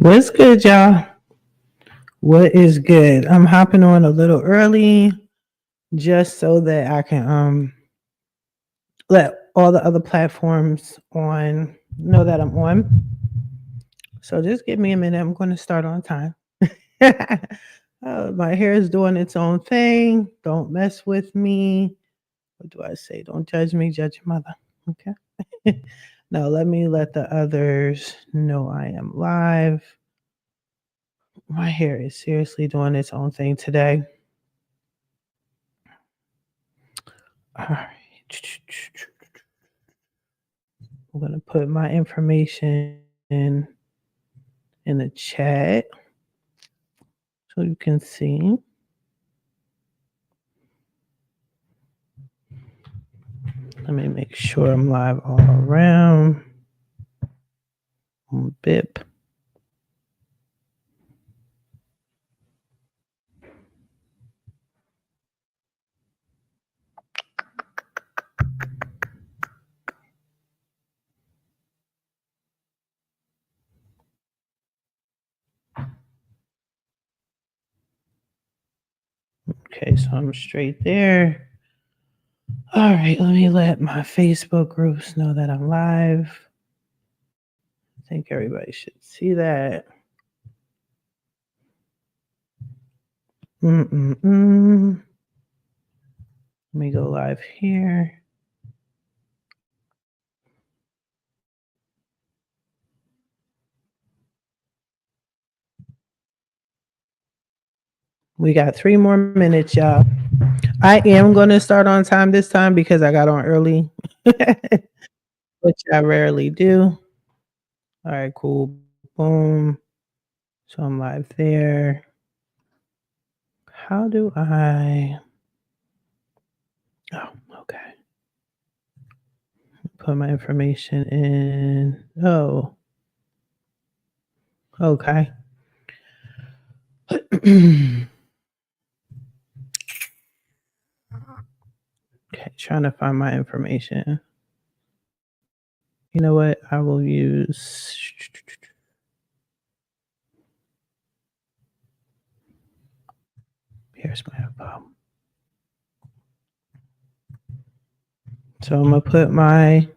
What's good, y'all? What is good? I'm hopping on a little early just so that I can let all the other platforms on know that I'm on. So just give me a minute. I'm going to start on time. My hair is doing its own thing. Don't mess with me. What do I say? Don't judge me, judge your mother. Okay. Now let the others know I am live. My hair is seriously doing its own thing today. All right. I'm going to put my information in the chat so you can see. Let me make sure I'm live all around. Bip. Okay, so I'm straight there. All right, let me let my Facebook groups know that I'm live. I think everybody should see that. Let me go live here. We got 3 more minutes, y'all. I am going to start on time this time because I got on early, which I rarely do. All right, cool. Boom. So I'm live there. How do I? Oh, okay. Put my information in. Oh, okay. Okay, trying to find my information. You know what? I will use. Here's my info. So I'm gonna put my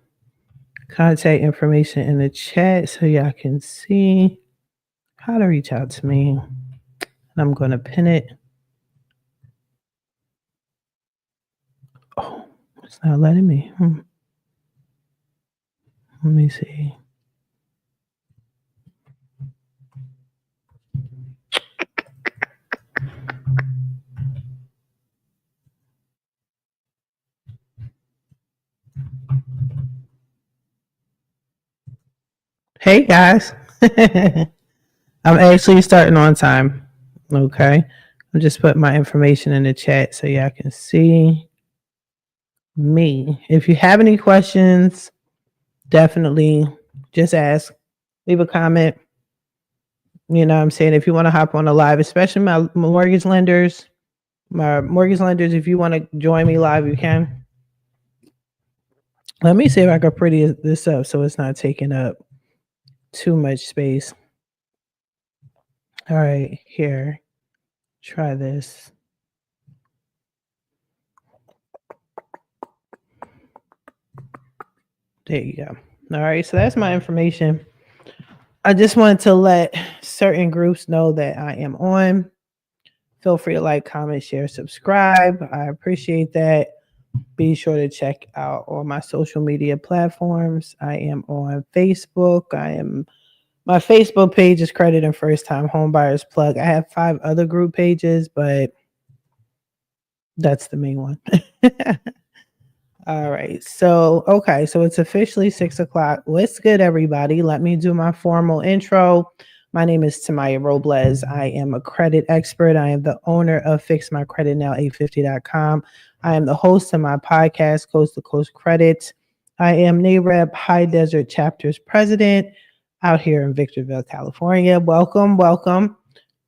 contact information in the chat so y'all can see how to reach out to me. And I'm gonna pin it. Oh, it's not letting me. Let me see. Hey guys. I'm actually starting on time. Okay. I'm just putting my information in the chat so y'all can see me. If you have any questions, definitely just ask. Leave a comment. You know what I'm saying? If you want to hop on the live, especially my mortgage lenders, if you want to join me live, you can. Let me see if I can pretty this up so it's not taking up too much space. All right, here. Try this. There you go. All right, so that's my information. I just wanted to let certain groups know that I am on. Feel free to like, comment, share, subscribe. I appreciate that. Be sure to check out all my social media platforms. I am on Facebook. My Facebook page is Credit and First Time Homebuyers Plug. I have 5 other group pages, but that's the main one. All right. So it's officially 6:00. What's good, everybody? Let me do my formal intro. My name is Tamaya Robles. I am a credit expert. I am the owner of FixMyCreditNow850.com. I am the host of my podcast, Coast to Coast Credit. I am NAREP High Desert Chapter's president out here in Victorville, California. Welcome.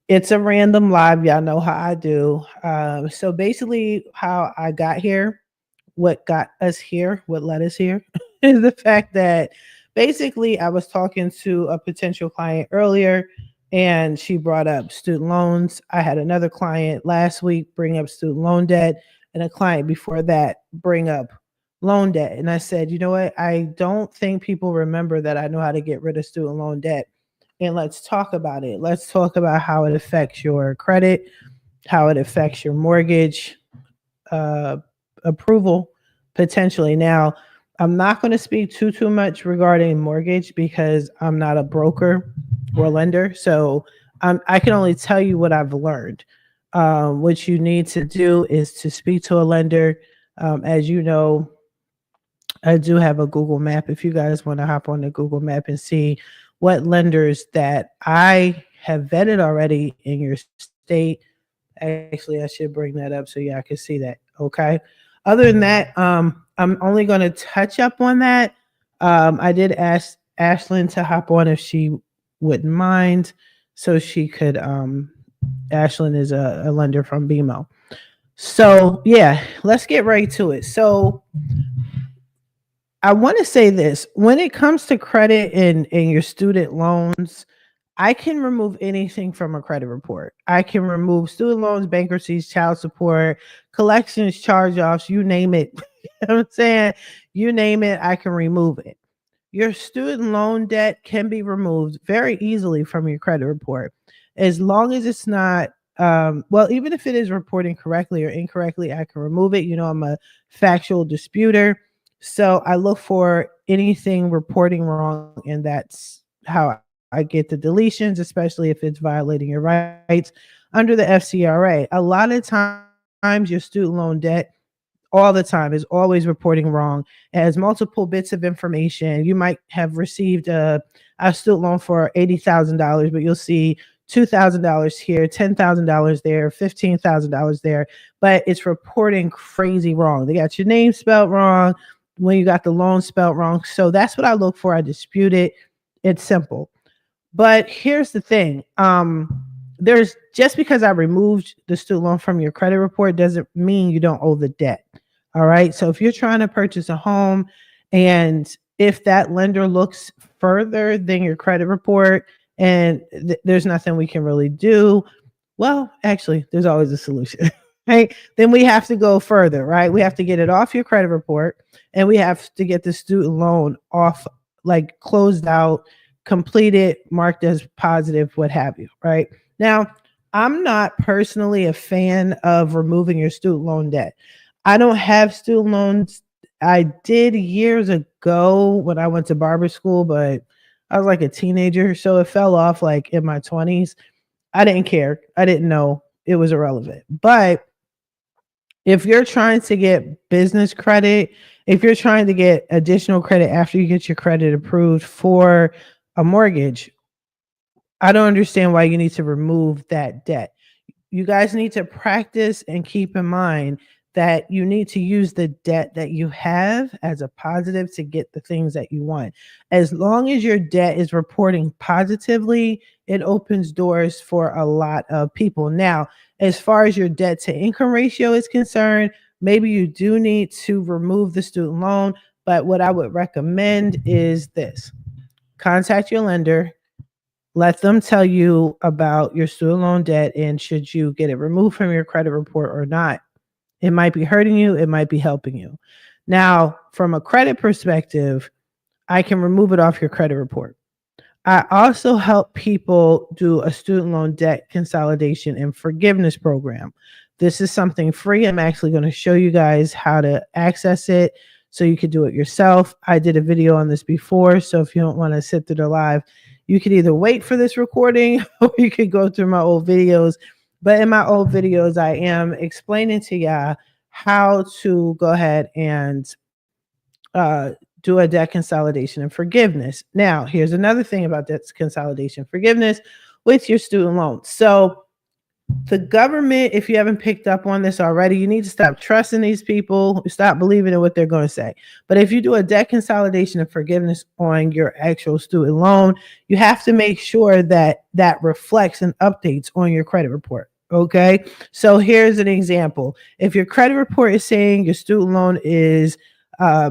It's a random live. Y'all know how I do. So basically how I got here, what got us here, what led us here is the fact that basically I was talking to a potential client earlier. and she brought up student loans. I had another client last week bring up student loan debt, and a client before that bring up loan debt. And I said, you know what? I don't think people remember that I know how to get rid of student loan debt. And let's talk about it. Let's talk about how it affects your credit, how it affects your mortgage approval potentially. Now, I'm not going to speak too much regarding mortgage because I'm not a broker or lender. So I can only tell you what I've learned. What you need to do is to speak to a lender. As you know, I do have a Google map. If you guys want to hop on the Google map and see what lenders that I have vetted already in your state. Actually, I should bring that up so y'all can see that. Okay. Other than that, I'm only going to touch up on that. I did ask Ashlyn to hop on if she wouldn't mind, so she could. Ashlyn is a lender from BMO. So yeah, let's get right to it. So I want to say this: when it comes to credit and your student loans, I can remove anything from a credit report. I can remove student loans, bankruptcies, child support, collections, charge-offs, you name it. You know what I'm saying? You name it, I can remove it. Your student loan debt can be removed very easily from your credit report as long as it's not, well, even if it is reporting correctly or incorrectly, I can remove it. You know, I'm a factual disputer. So I look for anything reporting wrong, and that's how I get the deletions, especially if it's violating your rights under the FCRA. A lot of times, your student loan debt, all the time, is always reporting wrong. It has multiple bits of information. You might have received a student loan for $80,000, but you'll see $2,000 here, $10,000 there, $15,000 there, but it's reporting crazy wrong. They got your name spelled wrong when you got the loan spelled wrong. So that's what I look for. I dispute it. It's simple. But here's the thing. There's just because I removed the student loan from your credit report doesn't mean you don't owe the debt. All right. So if you're trying to purchase a home and if that lender looks further than your credit report and there's nothing we can really do, well, actually, there's always a solution. Right? Then we have to go further, right? We have to get it off your credit report and we have to get the student loan off, like closed out, completed, marked as positive, what have you, right? Now, I'm not personally a fan of removing your student loan debt. I don't have student loans. I did years ago when I went to barber school, but I was like a teenager, so it fell off like in my 20s. I didn't care. I didn't know. It was irrelevant. But if you're trying to get business credit, if you're trying to get additional credit after you get your credit approved for a mortgage, I don't understand why you need to remove that debt. You guys need to practice and keep in mind that you need to use the debt that you have as a positive to get the things that you want. As long as your debt is reporting positively, it opens doors for a lot of people. Now, as far as your debt to income ratio is concerned, maybe you do need to remove the student loan, but what I would recommend is this. Contact your lender, let them tell you about your student loan debt and should you get it removed from your credit report or not. It might be hurting you, it might be helping you. Now, from a credit perspective, I can remove it off your credit report. I also help people do a student loan debt consolidation and forgiveness program. This is something free. I'm actually going to show you guys how to access it so you can do it yourself. I did a video on this before, so if you don't want to sit through the live, you could either wait for this recording or you could go through my old videos. But in my old videos, I am explaining to y'all how to go ahead and do a debt consolidation and forgiveness. Now, here's another thing about debt consolidation forgiveness with your student loans. So the government, if you haven't picked up on this already, you need to stop trusting these people, stop believing in what they're going to say. But if you do a debt consolidation and forgiveness on your actual student loan, you have to make sure that that reflects and updates on your credit report. Okay. So here's an example. If your credit report is saying your student loan is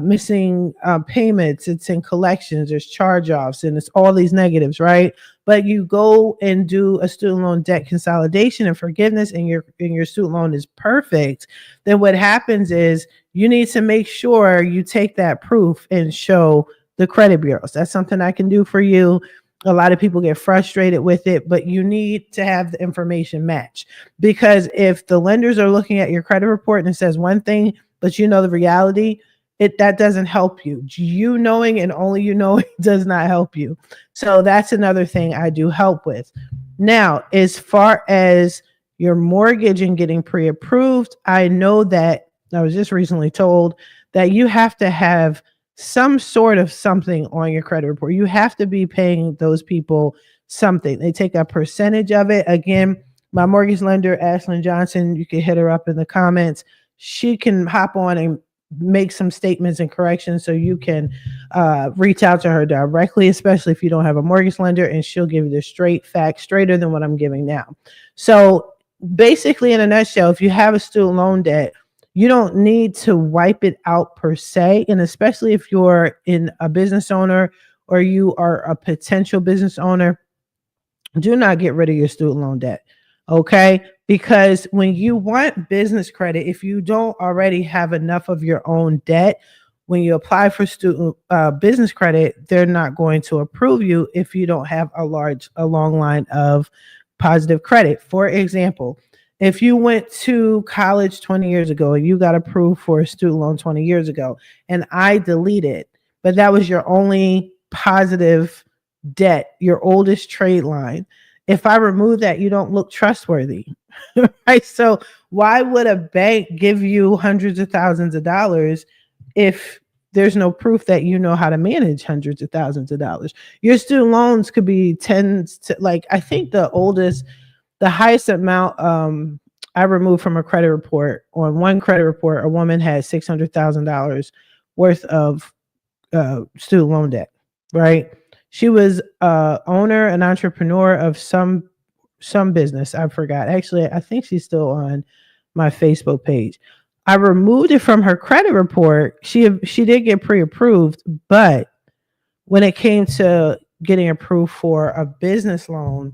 missing payments, it's in collections, there's charge-offs, and it's all these negatives, right? But you go and do a student loan debt consolidation and forgiveness, and your student loan is perfect. Then what happens is you need to make sure you take that proof and show the credit bureaus. That's something I can do for you. A lot of people get frustrated with it, but you need to have the information match, because if the lenders are looking at your credit report and it says one thing, but you know the reality, that doesn't help you. You knowing and only you knowing does not help you. So that's another thing I do help with. Now, as far as your mortgage and getting pre-approved, I know that I was just recently told that you have to have some sort of something on your credit report. You have to be paying those people something. They take a percentage of it. Again, my mortgage lender, Ashlyn Johnson, you can hit her up in the comments. She can hop on and make some statements and corrections, so you can reach out to her directly, especially if you don't have a mortgage lender, and she'll give you the straight facts, straighter than what I'm giving now. So basically, in a nutshell, if you have a student loan debt, you don't need to wipe it out per se. And especially if you're in a business owner or you are a potential business owner, do not get rid of your student loan debt. Okay? Because when you want business credit, if you don't already have enough of your own debt, when you apply for student business credit, they're not going to approve you if you don't have a long line of positive credit. For example, if you went to college 20 years ago and you got approved for a student loan 20 years ago, and I deleted, but that was your only positive debt, your oldest trade line. If I remove that, you don't look trustworthy, right? So why would a bank give you hundreds of thousands of dollars if there's no proof that you know how to manage hundreds of thousands of dollars? Your student loans could be tens to, like, I think the highest amount I removed from a credit report, on one credit report, a woman had $600,000 worth of student loan debt, right? She was owner, an entrepreneur of some business. I forgot. Actually, I think she's still on my Facebook page. I removed it from her credit report. She did get pre-approved, but when it came to getting approved for a business loan,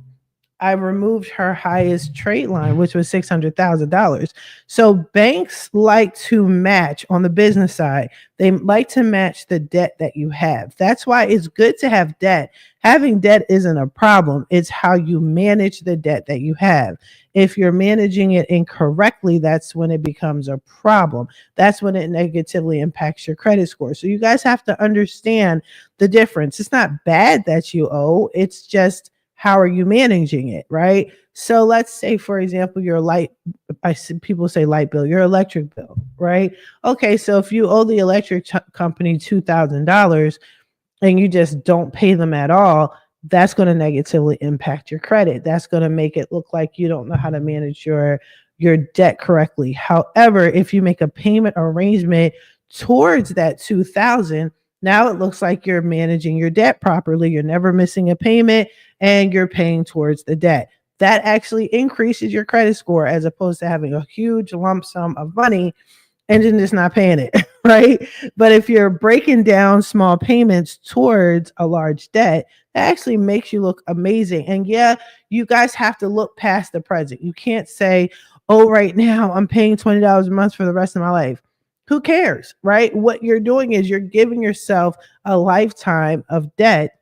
I removed her highest trade line, which was $600,000. So banks like to match on the business side. They like to match the debt that you have. That's why it's good to have debt. Having debt isn't a problem. It's how you manage the debt that you have. If you're managing it incorrectly, that's when it becomes a problem. That's when it negatively impacts your credit score. So you guys have to understand the difference. It's not bad that you owe. It's just, how are you managing it, right? So let's say, for example, your people say light bill, your electric bill, right? Okay, so if you owe the electric company $2,000 and you just don't pay them at all, that's going to negatively impact your credit. That's going to make it look like you don't know how to manage your debt correctly. However, if you make a payment arrangement towards that $2,000, now it looks like you're managing your debt properly. You're never missing a payment and you're paying towards the debt. That actually increases your credit score, as opposed to having a huge lump sum of money and then just not paying it, right? But if you're breaking down small payments towards a large debt, that actually makes you look amazing. And yeah, you guys have to look past the present. You can't say, oh, right now I'm paying $20 a month for the rest of my life. Who cares, right? What you're doing is you're giving yourself a lifetime of debt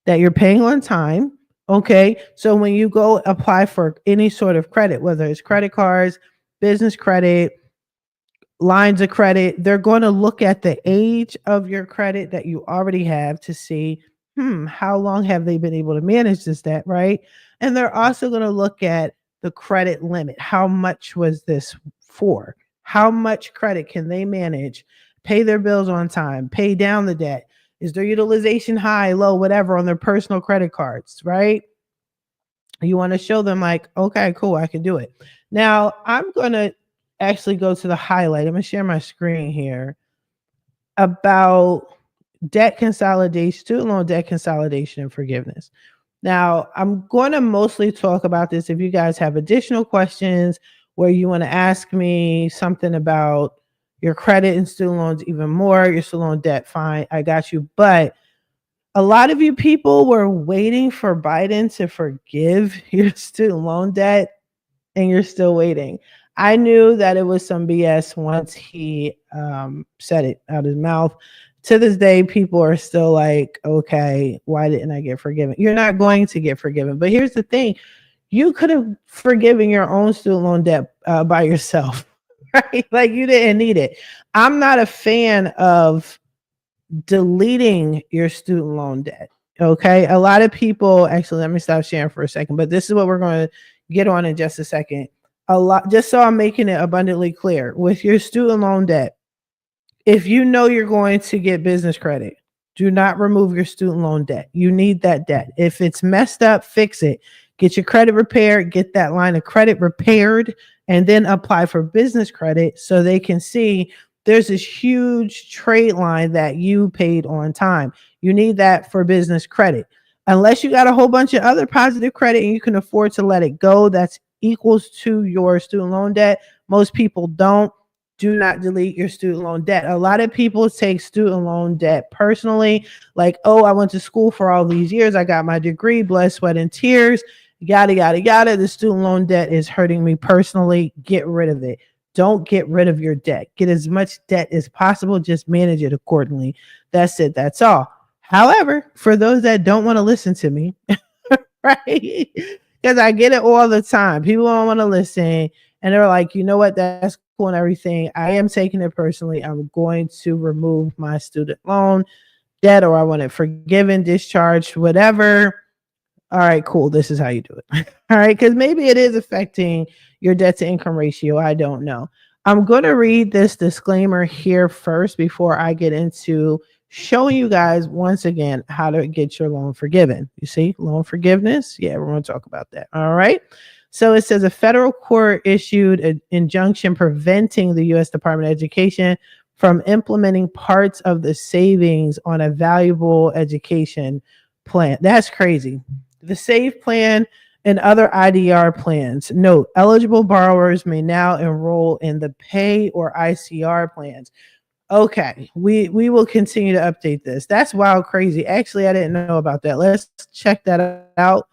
that you're paying on time. Okay. So when you go apply for any sort of credit, whether it's credit cards, business credit, lines of credit, they're going to look at the age of your credit that you already have to see, how long have they been able to manage this debt, right? And they're also going to look at the credit limit. How much was this for? How much credit can they manage? Pay their bills on time, pay down the debt. Is their utilization high, low, whatever on their personal credit cards, right? You want to show them like, okay, cool, I can do it. Now, I'm going to actually go to the highlight. I'm going to share my screen here about debt consolidation, student loan debt consolidation and forgiveness. Now, I'm going to mostly talk about this. If you guys have additional questions where you want to ask me something about your credit and student loans even more, your student loan debt, fine, I got you. But a lot of you people were waiting for Biden to forgive your student loan debt, and you're still waiting. I knew that it was some BS once he said it out his mouth. To this day, people are still like, okay, why didn't I get forgiven? You're not going to get forgiven. But here's the thing, you could have forgiven your own student loan debt by yourself, right? Like you didn't need it. I'm not a fan of deleting your student loan debt. Okay. A lot of people, actually, let me stop sharing for a second, but this is what we're going to get on in just a second. A lot, just so I'm making it abundantly clear with your student loan debt. If you know you're going to get business credit, do not remove your student loan debt. You need that debt. If it's messed up, fix it. Get your credit repaired, get that line of credit repaired, and then apply for business credit so they can see there's this huge trade line that you paid on time. You need that for business credit. Unless you got a whole bunch of other positive credit and you can afford to let it go, that's equals to your student loan debt. Most people don't. Do not delete your student loan debt. A lot of people take student loan debt personally, like, oh, I went to school for all these years. I got my degree, blood, sweat, and tears, yada, yada, yada. The student loan debt is hurting me personally. Get rid of it. Don't get rid of your debt. Get as much debt as possible. Just manage it accordingly. That's it. That's all. However, for those that don't want to listen to me, right? Because I get it all the time. People don't want to listen. And they're like, you know what? That's cool and everything. I am taking it personally. I'm going to remove my student loan debt, or I want it forgiven, discharged, whatever. All right, cool. This is how you do it. All right. Because maybe it is affecting your debt to income ratio. I don't know. I'm going to read this disclaimer here first before I get into showing you guys once again how to get your loan forgiven. You see, loan forgiveness. Yeah, we're going to talk about that. All right. So it says a federal court issued an injunction preventing the U.S. Department of Education from implementing parts of the savings on a valuable education plan. That's crazy. The SAVE plan and other IDR plans. Note, eligible borrowers may now enroll in the PAY or ICR plans. Okay, we will continue to update this. That's wild crazy. Actually, I didn't know about that. Let's check that out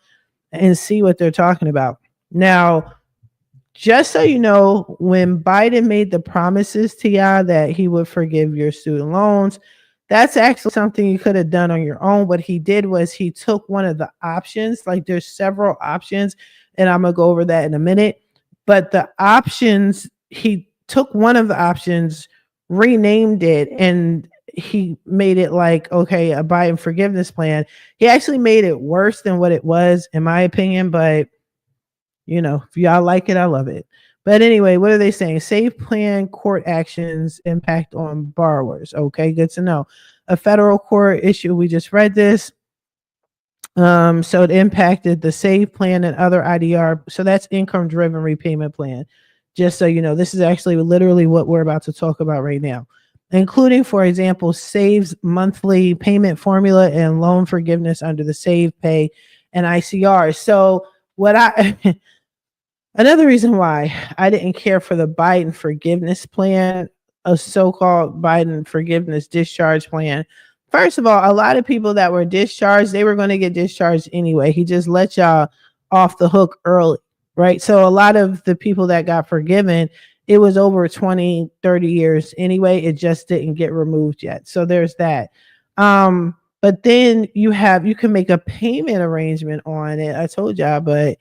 and see what they're talking about. Now, just so you know, when Biden made the promises to y'all that he would forgive your student loans, that's actually something you could have done on your own. What he did was he took one of the options, like there's several options, and I'm going to go over that in a minute. But the options, he took one of the options, renamed it, and he made it like, okay, a Biden forgiveness plan. He actually made it worse than what it was, in my opinion, but you know, if y'all like it, I love it. But anyway, what are they saying? SAVE plan court actions impact on borrowers. Okay, good to know. A federal court issue, we just read this. So it impacted the SAVE plan and other IDR. So that's income driven repayment plan. Just so you know, this is actually literally what we're about to talk about right now, including, for example, SAVE's monthly payment formula and loan forgiveness under the SAVE, Pay, and ICR. So what another reason why I didn't care for the Biden forgiveness plan, a so-called Biden forgiveness discharge plan. First of all, a lot of people that were discharged, they were going to get discharged anyway. He just let y'all off the hook early, right? So a lot of the people that got forgiven, it was over 20, 30 years anyway. It just didn't get removed yet. So there's that. But then you can make a payment arrangement on it. I told y'all, but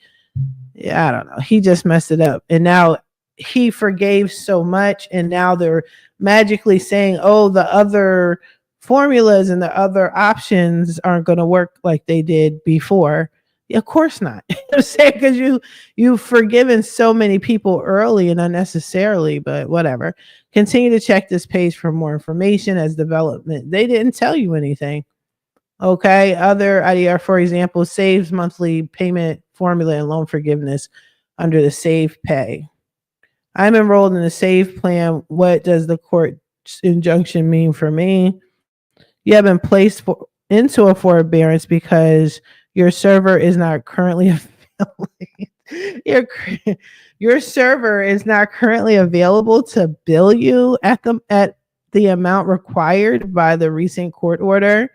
yeah, I don't know. He just messed it up. And now he forgave so much. And now they're magically saying, oh, the other formulas and the other options aren't going to work like they did before. Yeah, of course not. I'm saying because you've forgiven so many people early and unnecessarily, but whatever. Continue to check this page for more information as development. They didn't tell you anything. Okay. Other IDR, for example, SAVE's monthly payment formula and loan forgiveness under the SAVE Pay. I'm enrolled in the SAVE plan. What does the court injunction mean for me? You have been placed into a forbearance because your server is not currently affiliated. your your server is not currently available to bill you at the amount required by the recent court order.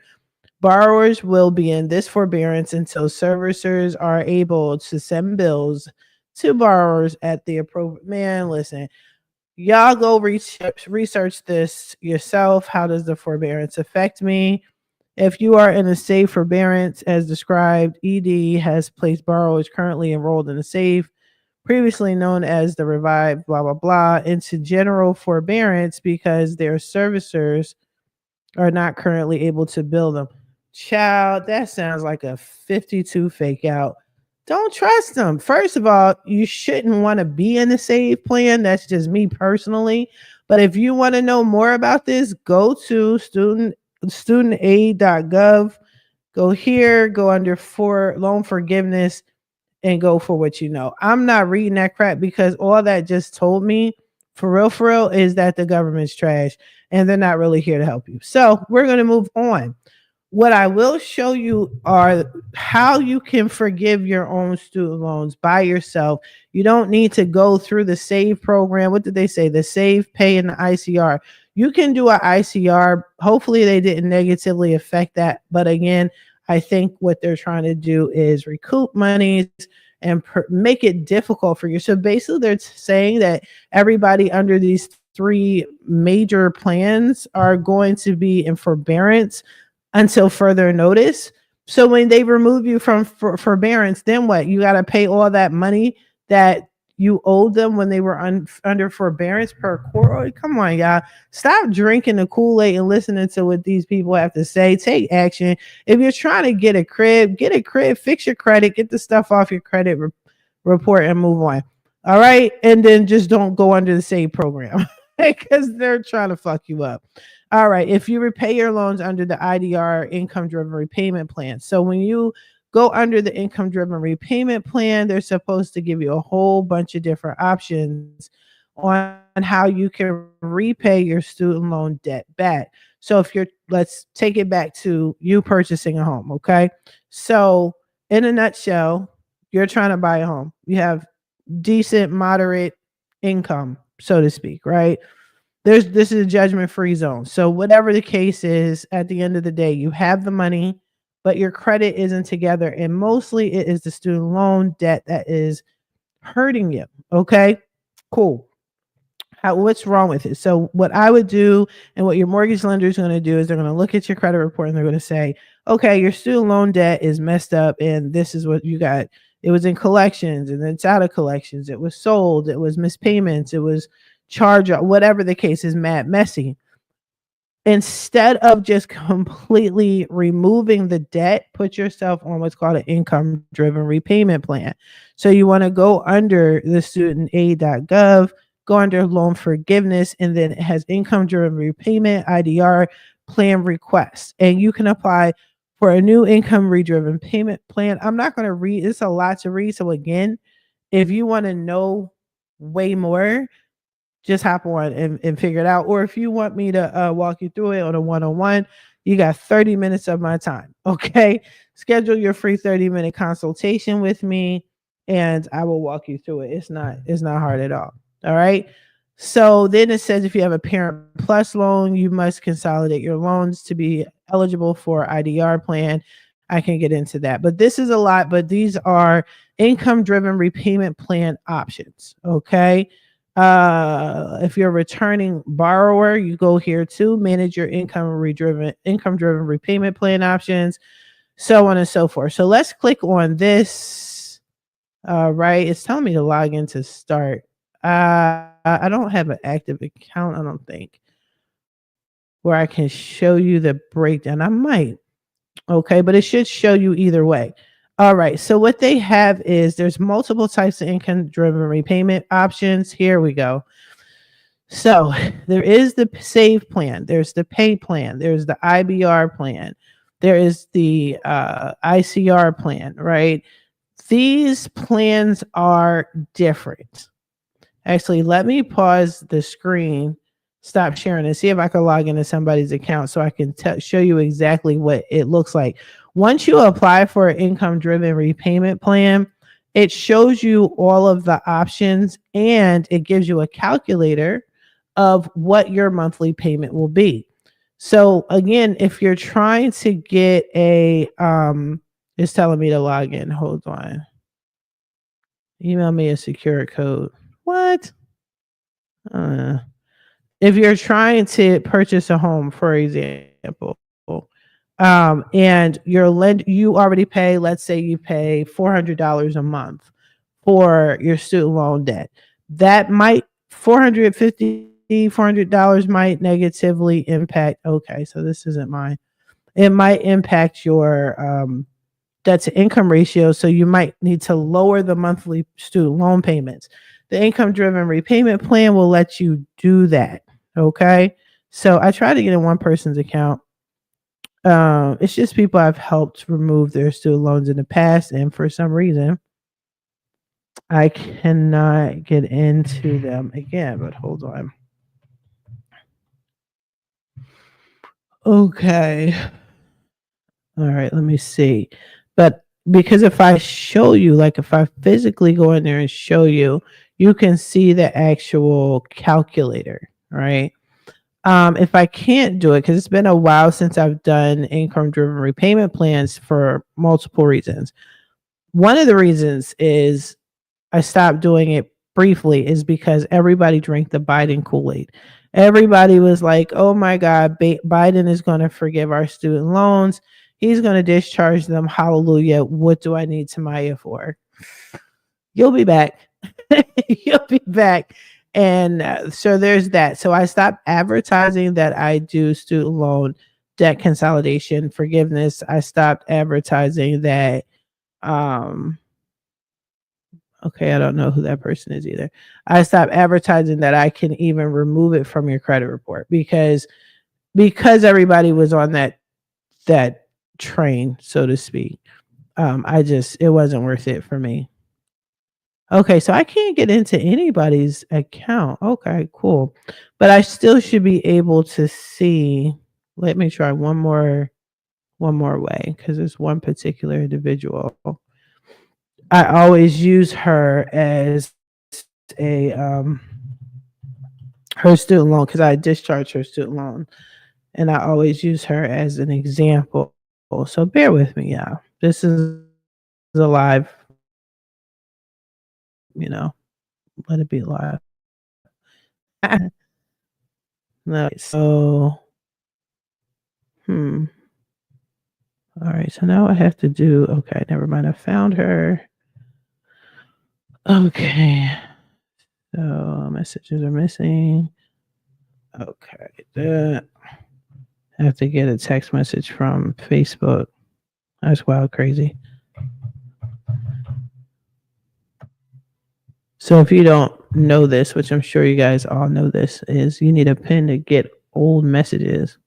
Borrowers will be in this forbearance until servicers are able to send bills to borrowers at the appropriate. Man, listen, y'all go research this yourself. How does the forbearance affect me? If you are in a safe forbearance as described, ED has placed borrowers currently enrolled in a safe, previously known as the revived blah blah blah, into general forbearance because their servicers are not currently able to bill them. Child, that sounds like a 52 fake out. Don't trust them. First of all, you shouldn't want to be in the save plan. That's just me personally. But if you want to know more about this, go to studentaid.gov. Go here, go under for loan forgiveness, and go for what you know. I'm not reading that crap because all that just told me, for real, is that the government's trash and they're not really here to help you. So we're going to move on. What I will show you are how you can forgive your own student loans by yourself. You don't need to go through the SAVE program. What did they say? The SAVE, Pay, and the ICR. You can do an ICR. Hopefully they didn't negatively affect that. But again, I think what they're trying to do is recoup monies and make it difficult for you. So basically they're saying that everybody under these three major plans are going to be in forbearance until further notice. So when they remove you from forbearance, then what? You got to pay all that money that you owed them when they were under forbearance per quarter. Come on, y'all. Stop drinking the Kool-Aid and listening to what these people have to say. Take action. If you're trying to get a crib, fix your credit, get the stuff off your credit report and move on. All right. And then just don't go under the SAVE program because they're trying to fuck you up. All right. If you repay your loans under the IDR income driven repayment plan. So when you go under the income driven repayment plan, they're supposed to give you a whole bunch of different options on how you can repay your student loan debt back. So let's take it back to you purchasing a home. Okay. So in a nutshell, you're trying to buy a home. You have decent, moderate income, so to speak, right? This is a judgment-free zone. So whatever the case is, at the end of the day, you have the money, but your credit isn't together. And mostly it is the student loan debt that is hurting you. Okay, cool. What's wrong with it? So what I would do and what your mortgage lender is going to do is they're going to look at your credit report and they're going to say, okay, your student loan debt is messed up and this is what you got. It was in collections and then it's out of collections. It was sold. It was missed payments. It was charge, whatever the case is, mad messy. Instead of just completely removing the debt, put yourself on what's called an income driven repayment plan. So you want to go under the studentaid.gov, go under loan forgiveness, and then it has income driven repayment, IDR plan requests. And you can apply for a new income driven payment plan. I'm not going to read, it's a lot to read. So again, if you want to know way more, just hop on and figure it out. Or if you want me to walk you through it on a one-on-one, you got 30 minutes of my time. Okay. Schedule your free 30-minute consultation with me and I will walk you through it. It's not hard at all. All right. So then it says if you have a Parent Plus loan, you must consolidate your loans to be eligible for IDR plan. I can get into that, but this is a lot, but these are income driven repayment plan options. Okay. If you're a returning borrower, you go here to manage your income driven repayment plan options, so on and so forth. So let's click on this. Right. It's telling me to log in to start. I don't have an active account, I don't think, where I can show you the breakdown. I might. Okay, but it should show you either way. All right, so what they have is there's multiple types of income-driven repayment options. Here we go. So there is the SAVE plan, there's the Pay plan, there's the IBR plan, there is the ICR plan, right? These plans are different. Actually, let me pause the screen, stop sharing and see if I can log into somebody's account so I can show you exactly what it looks like. Once you apply for an income driven repayment plan, it shows you all of the options and it gives you a calculator of what your monthly payment will be. So again, if you're trying to get it's telling me to log in. Hold on. Email me a secure code. What? If you're trying to purchase a home, for example, and you already pay, let's say you pay $400 a month for your student loan debt. That might $400 might negatively impact. Okay, so this isn't mine. It might impact your debt to income ratio. So you might need to lower the monthly student loan payments. The income driven repayment plan will let you do that. Okay. So I try to get in one person's account. It's just people I've helped remove their student loans in the past. And for some reason, I cannot get into them again, but hold on. Okay. All right, let me see. But because if I show you, like if I physically go in there and show you, you can see the actual calculator, right? If I can't do it, because it's been a while since I've done income driven repayment plans for multiple reasons. One of the reasons is I stopped doing it briefly is because everybody drank the Biden Kool-Aid. Everybody was like, oh my God, Biden is going to forgive our student loans. He's going to discharge them. Hallelujah. What do I need Tamaya for? You'll be back. You'll be back. And so there's that. So I stopped advertising that I do student loan debt consolidation forgiveness. I stopped advertising that okay, I don't know who that person is either. I stopped advertising that I can even remove it from your credit report because everybody was on that train, so to speak. It wasn't worth it for me. Okay, so I can't get into anybody's account. Okay, cool. But I still should be able to see. Let me try one more way because there's one particular individual. I always use her as a her student loan because I discharged her student loan, and I always use her as an example. So bear with me, y'all. This is a live, you know, let it be live. No, so all right, so now I have to do okay, never mind. I found her. Okay. So messages are missing. Okay. I have to get a text message from Facebook. That's wild crazy. So if you don't know this, which I'm sure you guys all know this, is you need a pin to get old messages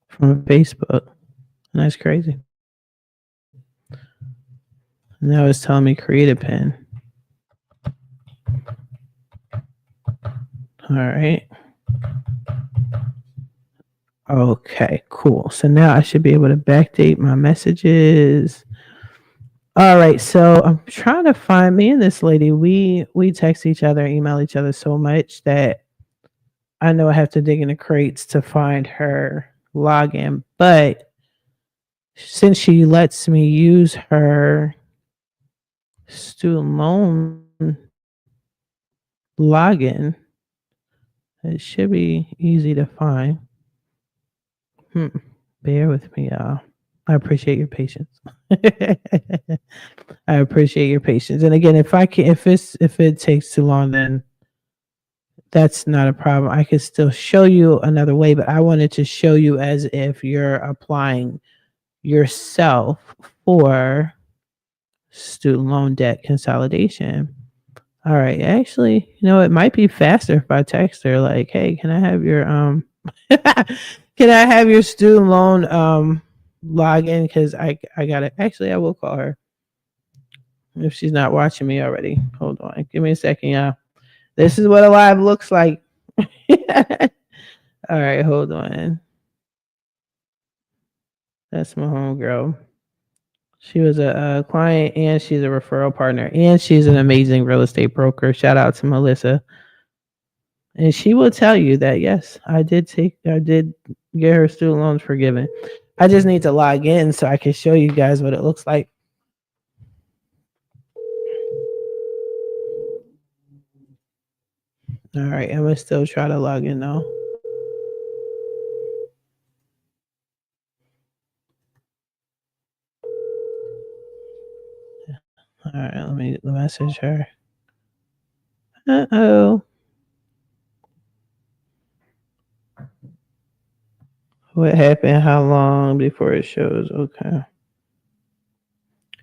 from Facebook. And that's crazy. Now it's telling me create a pin. All right. Okay, cool. So now I should be able to backdate my messages. All right, so I'm trying to find me and this lady. We text each other, email each other so much that I know I have to dig in the crates to find her login. But since she lets me use her student loan login, it should be easy to find. Bear with me, y'all. I appreciate your patience. I appreciate your patience. And again, if it takes too long, then that's not a problem. I could still show you another way, but I wanted to show you as if you're applying yourself for student loan debt consolidation. All right. Actually, it might be faster if I text her like, hey, can I have your can I have your student loan login? Because I got it. Actually, I will call her if she's not watching me already. Hold on. Give me a second, y'all. This is what a live looks like. All right, hold on. That's my homegirl. She was a client and she's a referral partner and she's an amazing real estate broker. Shout out to Melissa. And she will tell you that, yes, I did get her student loans forgiven. I just need to log in so I can show you guys what it looks like. All right, I'm gonna still try to log in though. All right, let me message her. Uh-oh. What happened? How long before it shows? Okay.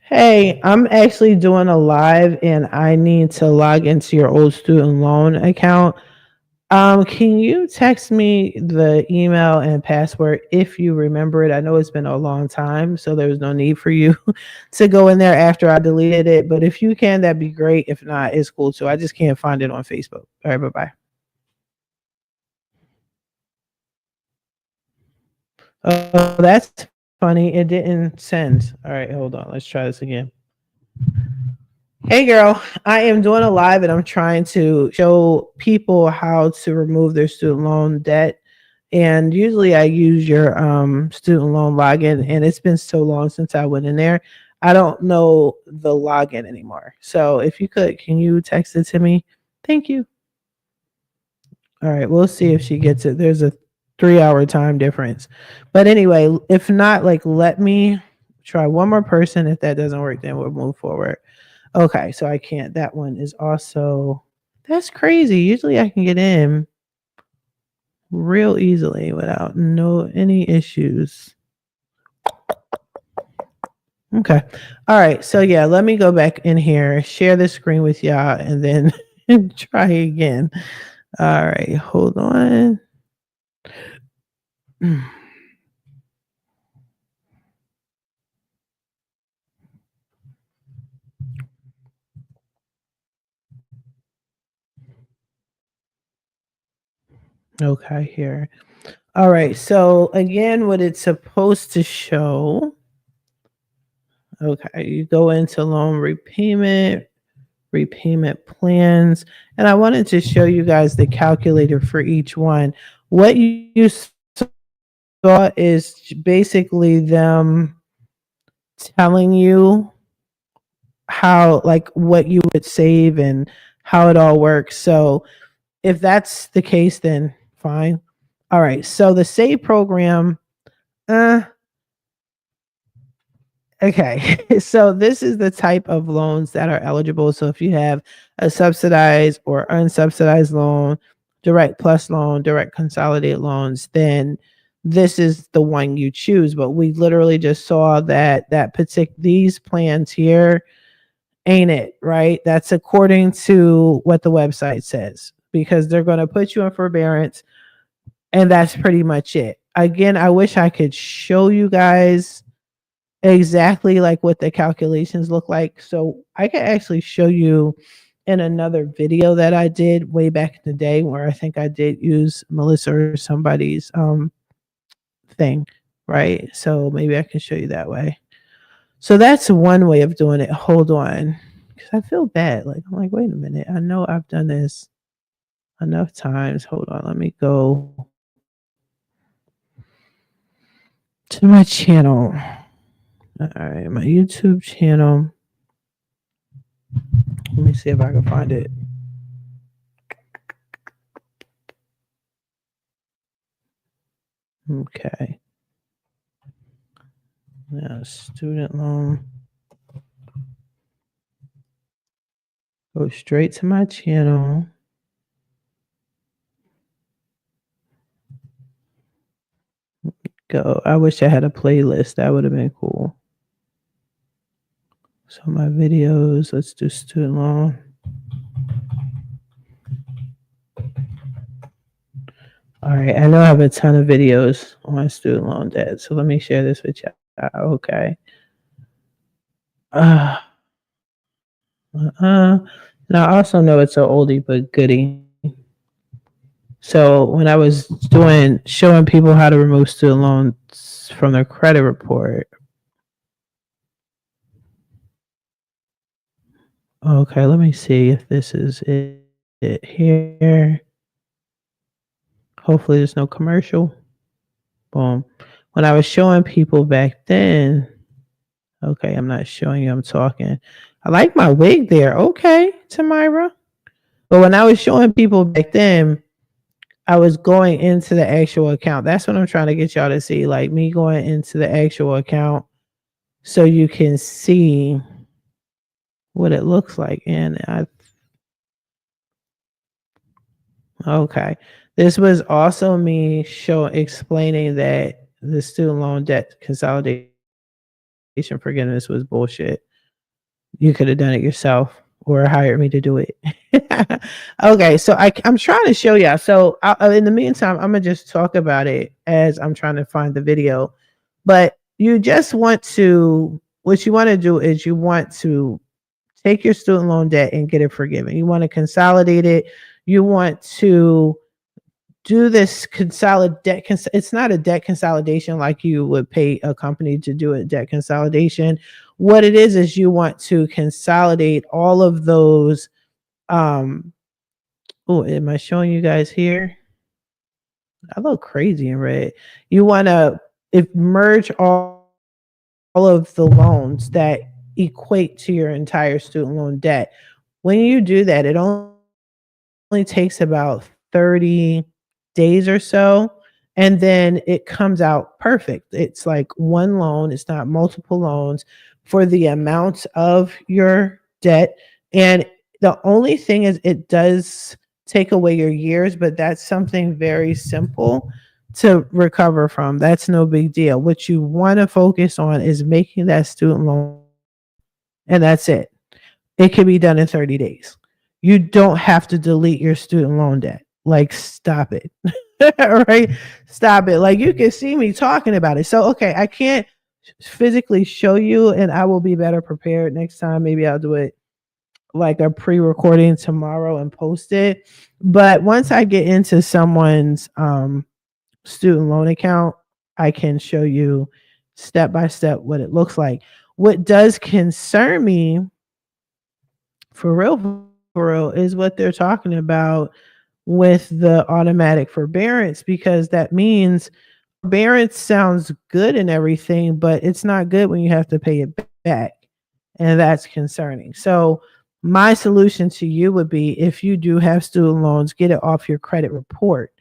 Hey, I'm actually doing a live and I need to log into your old student loan account. Can you text me the email and password if you remember it? I know it's been a long time, so there's no need for you to go in there after I deleted it. But if you can, that'd be great. If not, it's cool too. I just can't find it on Facebook. All right, bye-bye. Oh, that's funny. It didn't send. All right, hold on. Let's try this again. Hey girl, I am doing a live and I'm trying to show people how to remove their student loan debt. And usually I use your student loan login, and it's been so long since I went in there. I don't know the login anymore. So if you could, can you text it to me? Thank you. All right, we'll see if she gets it. There's a 3-hour time difference. But anyway, if not, like let me try one more person. If that doesn't work, then we'll move forward. Okay, so I can't. That one is also, that's crazy. Usually I can get in real easily without any issues. Okay. All right. So yeah, let me go back in here, share the screen with y'all, and then try again. All right, hold on. Okay, here. All right. So again, what it's supposed to show. Okay, you go into loan repayment plans, and I wanted to show you guys the calculator for each one. What you saw is basically them telling you how, like, what you would save and how it all works. So if that's the case, then fine. All right, so the save program, okay, so this is the type of loans that are eligible. So if you have a subsidized or unsubsidized loan, direct plus loan, direct consolidated loans, then this is the one you choose. But we literally just saw that these plans here ain't it, right? That's according to what the website says, because they're going to put you in forbearance, and that's pretty much it. Again, I wish I could show you guys exactly like what the calculations look like. So I can actually show you in another video that I did way back in the day, where I think I did use Melissa or somebody's thing, right? So maybe I can show you that way. So that's one way of doing it. Hold on, because I feel bad. Like I'm like, wait a minute. I know I've done this enough times. Hold on, let me go to my channel. All right, my YouTube channel. Let me see if I can find it. Okay. Now, student loan. Go straight to my channel. Go. I wish I had a playlist. That would have been cool. So my videos, let's do student loan. All right, I know I have a ton of videos on student loan debt, so let me share this with you. Okay. Now I also know it's an oldie but goodie. So when I was showing people how to remove student loans from their credit report, Okay, let me see if this is it here. Hopefully there's no commercial. Boom. When I was showing people back then, okay, I'm not showing you, I'm talking. I like my wig there. Okay, Tamira. But when I was showing people back then, I was going into the actual account. That's what I'm trying to get y'all to see, like me going into the actual account so you can see what it looks like. And okay. This was also me explaining that the student loan debt consolidation forgiveness was bullshit. You could have done it yourself or hired me to do it. Okay, so I'm trying to show y'all. So in the meantime, I'm gonna just talk about it as I'm trying to find the video. But you just want to, what you want to do is you want to take your student loan debt and get it forgiven. You want to consolidate it. You want to do this it's not a debt consolidation like you would pay a company to do a debt consolidation. What it is you want to consolidate all of those. Oh, am I showing you guys here? I look crazy in red. You want to merge all of the loans that equate to your entire student loan debt. When you do that, it only takes about 30 days or so, and then it comes out perfect. It's like one loan, it's not multiple loans for the amount of your debt. And the only thing is it does take away your years, but that's something very simple to recover from. That's no big deal. What you want to focus on is making that student loan, and that's it. It can be done in 30 days. You don't have to delete your student loan debt. Like, stop it. Right? Stop it. Like, you can see me talking about it. So, okay, I can't physically show you, and I will be better prepared next time. Maybe I'll do it like a pre-recording tomorrow and post it. But once I get into someone's student loan account, I can show you step by step what it looks like. What does concern me for real is what they're talking about with the automatic forbearance, because that means forbearance sounds good and everything, but it's not good when you have to pay it back. And that's concerning. So my solution to you would be, if you do have student loans, get it off your credit report.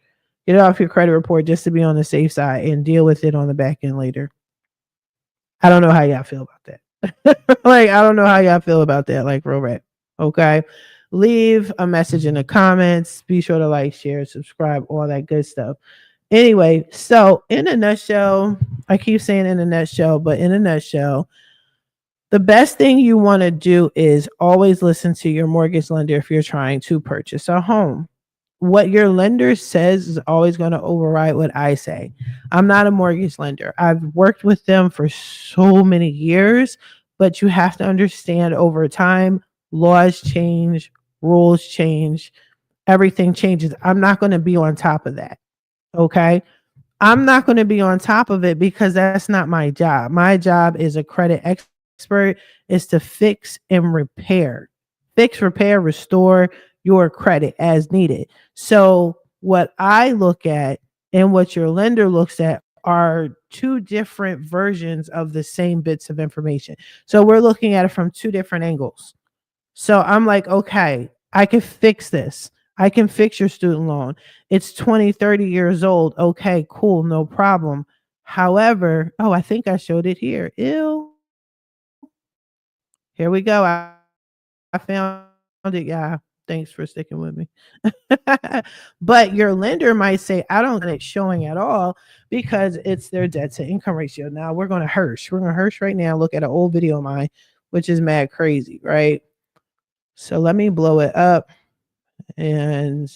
Get it off your credit report just to be on the safe side and deal with it on the back end later. I don't know how y'all feel about that. Like, I don't know how y'all feel about that, like real rap. Okay. Leave a message in the comments. Be sure to like, share, subscribe, all that good stuff. Anyway, so in a nutshell, I keep saying in a nutshell, but in a nutshell, the best thing you want to do is always listen to your mortgage lender if you're trying to purchase a home. What your lender says is always going to override what I say. I'm not a mortgage lender. I've worked with them for so many years, but you have to understand over time, laws change, rules change, everything changes. I'm not going to be on top of that. Okay. I'm not going to be on top of it because that's not my job. My job is a credit expert is to fix and repair. Fix, repair, restore your credit as needed. So what I look at and what your lender looks at are two different versions of the same bits of information. So we're looking at it from two different angles. So I'm like, okay, I can fix this. I can fix your student loan. It's 20, 30 years old. Okay, cool, no problem. However, oh, I think I showed it here. Ew. Here we go. I found it. Yeah. Thanks for sticking with me. But your lender might say, I don't want it showing at all because it's their debt to income ratio. Now we're going to Hirsch. We're going to Hirsch right now. Look at an old video of mine, which is mad crazy, right? So let me blow it up. And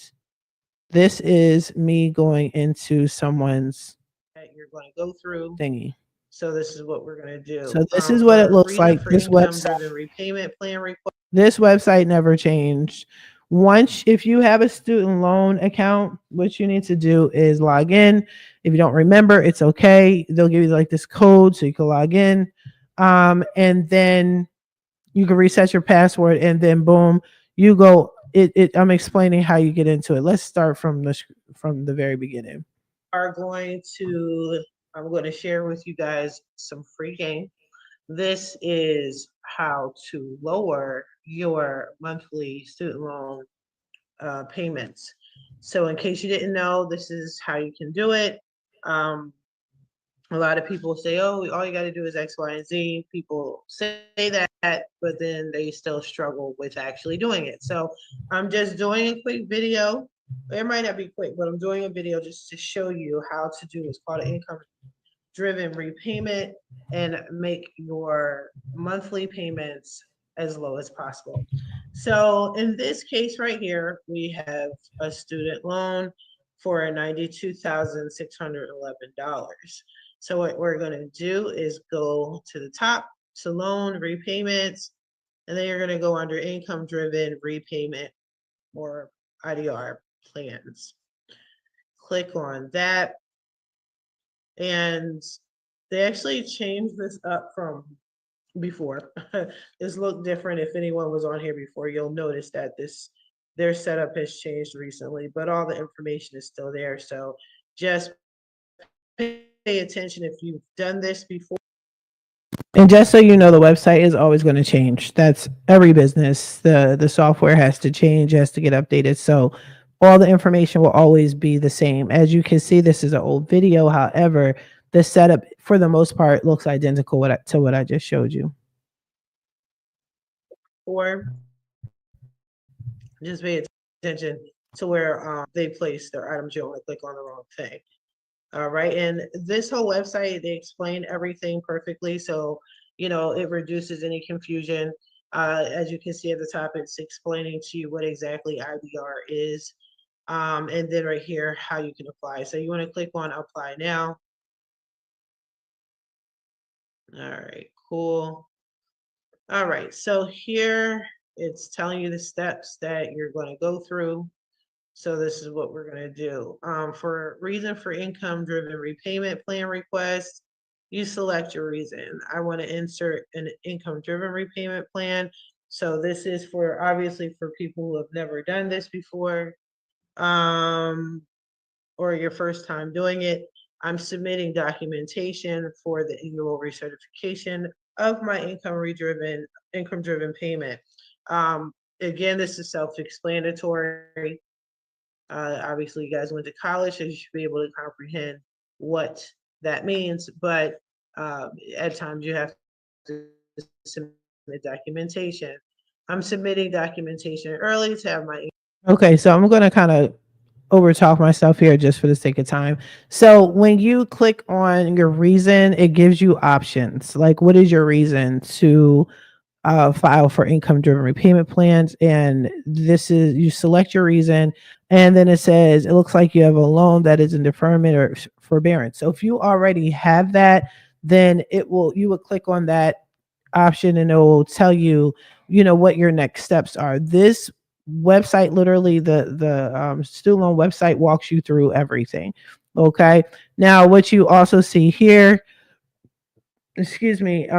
this is me going into someone's that you're going to go through thingy. So this is what we're going to do. So this is what it looks like. This website repayment plan request. This website never changed. Once, if you have a student loan account, what you need to do is log in. If you don't remember, it's okay. They'll give you like this code so you can log in. And then You can reset your password, and then boom, you go. I'm explaining how you get into it. Let's start from the very beginning. Are going to I'm going to share with you guys some free game. This is how to lower your monthly student loan payments. So, in case you didn't know, this is how you can do it. Um, a lot of people say, "Oh, all you got to do is X, Y, and Z." People say that, but then they still struggle with actually doing it. So, I'm just doing a quick video. It might not be quick, but I'm doing a video just to show you how to do. It's called an income driven repayment and make your monthly payments as low as possible. So in this case right here, we have a student loan for $92,611. So what we're going to do is go to the top to loan repayments, and then you're going to go under income driven repayment or IDR plans. Click on that. And they actually changed this up from before. This looked different. If anyone was on here before, you'll notice that their setup has changed recently, but all the information is still there. So just pay attention if you've done this before. And just so you know, the website is always going to change. That's every business. The software has to change, has to get updated. So all the information will always be the same. As you can see, this is an old video. However, the setup for the most part looks identical to what I just showed you. Or just pay attention to where they place their items. You don't want to click on the wrong thing. All right. And this whole website, they explain everything perfectly. So, it reduces any confusion. As you can see at the top, it's explaining to you what exactly IDR is. And then right here, how you can apply. So you want to click on apply now. All right, cool. All right, so here it's telling you the steps that you're going to go through. So this is what we're going to do. For reason for income driven repayment plan request, you select your reason. I want to insert an income driven repayment plan. So this is for obviously for people who have never done this before, or your first time doing it. I'm submitting documentation for the annual recertification of my income driven payment. Again, this is self-explanatory. Obviously, you guys went to college, so you should be able to comprehend what that means. But at times, you have to submit documentation. I'm submitting documentation early to have my. Okay, so I'm going to kind of overtalk myself here just for the sake of time. So when you click on your reason, it gives you options. Like, what is your reason to file for income driven repayment plans? And this is, you select your reason, and then it says it looks like you have a loan that is in deferment or forbearance. So if you already have that, then you would click on that option, and it will tell you, what your next steps are. This website, literally the student loan website, walks you through everything. Okay, now what you also see here, excuse me,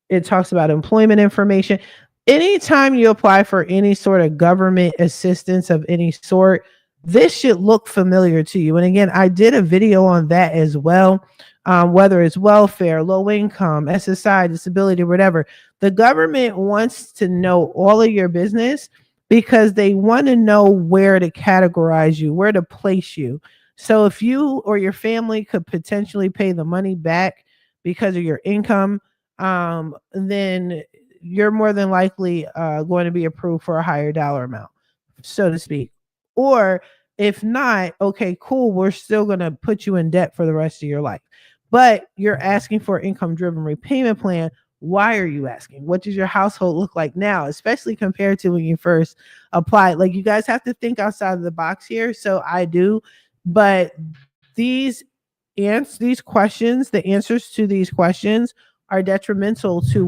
it talks about employment information. Anytime you apply for any sort of government assistance of any sort, this should look familiar to you. And again, I did a video on that as well. Whether it's welfare, low income, SSI, disability, whatever, the government wants to know all of your business because they want to know where to categorize you, where to place you. So if you or your family could potentially pay the money back because of your income, then you're more than likely going to be approved for a higher dollar amount, so to speak. Or if not, okay, cool, we're still going to put you in debt for the rest of your life. But you're asking for an income driven repayment plan. Why are you asking? What does your household look like now, especially compared to when you first applied? Like, you guys have to think outside of the box here. So I do, but these questions, the answers to these questions are detrimental to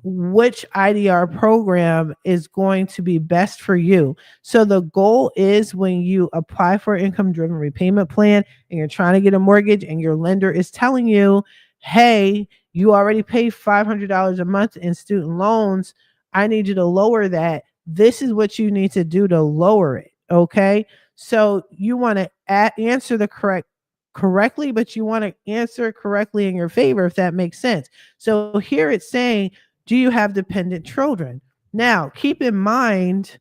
which IDR program is going to be best for you. So the goal is, when you apply for an income driven repayment plan and you're trying to get a mortgage and your lender is telling you, hey, You already pay $500 a month in student loans. I need you to lower that. This is what you need to do to lower it. Okay. So you want to answer the correctly, but you want to answer correctly in your favor, if that makes sense. So here it's saying, do you have dependent children? Now, keep in mind,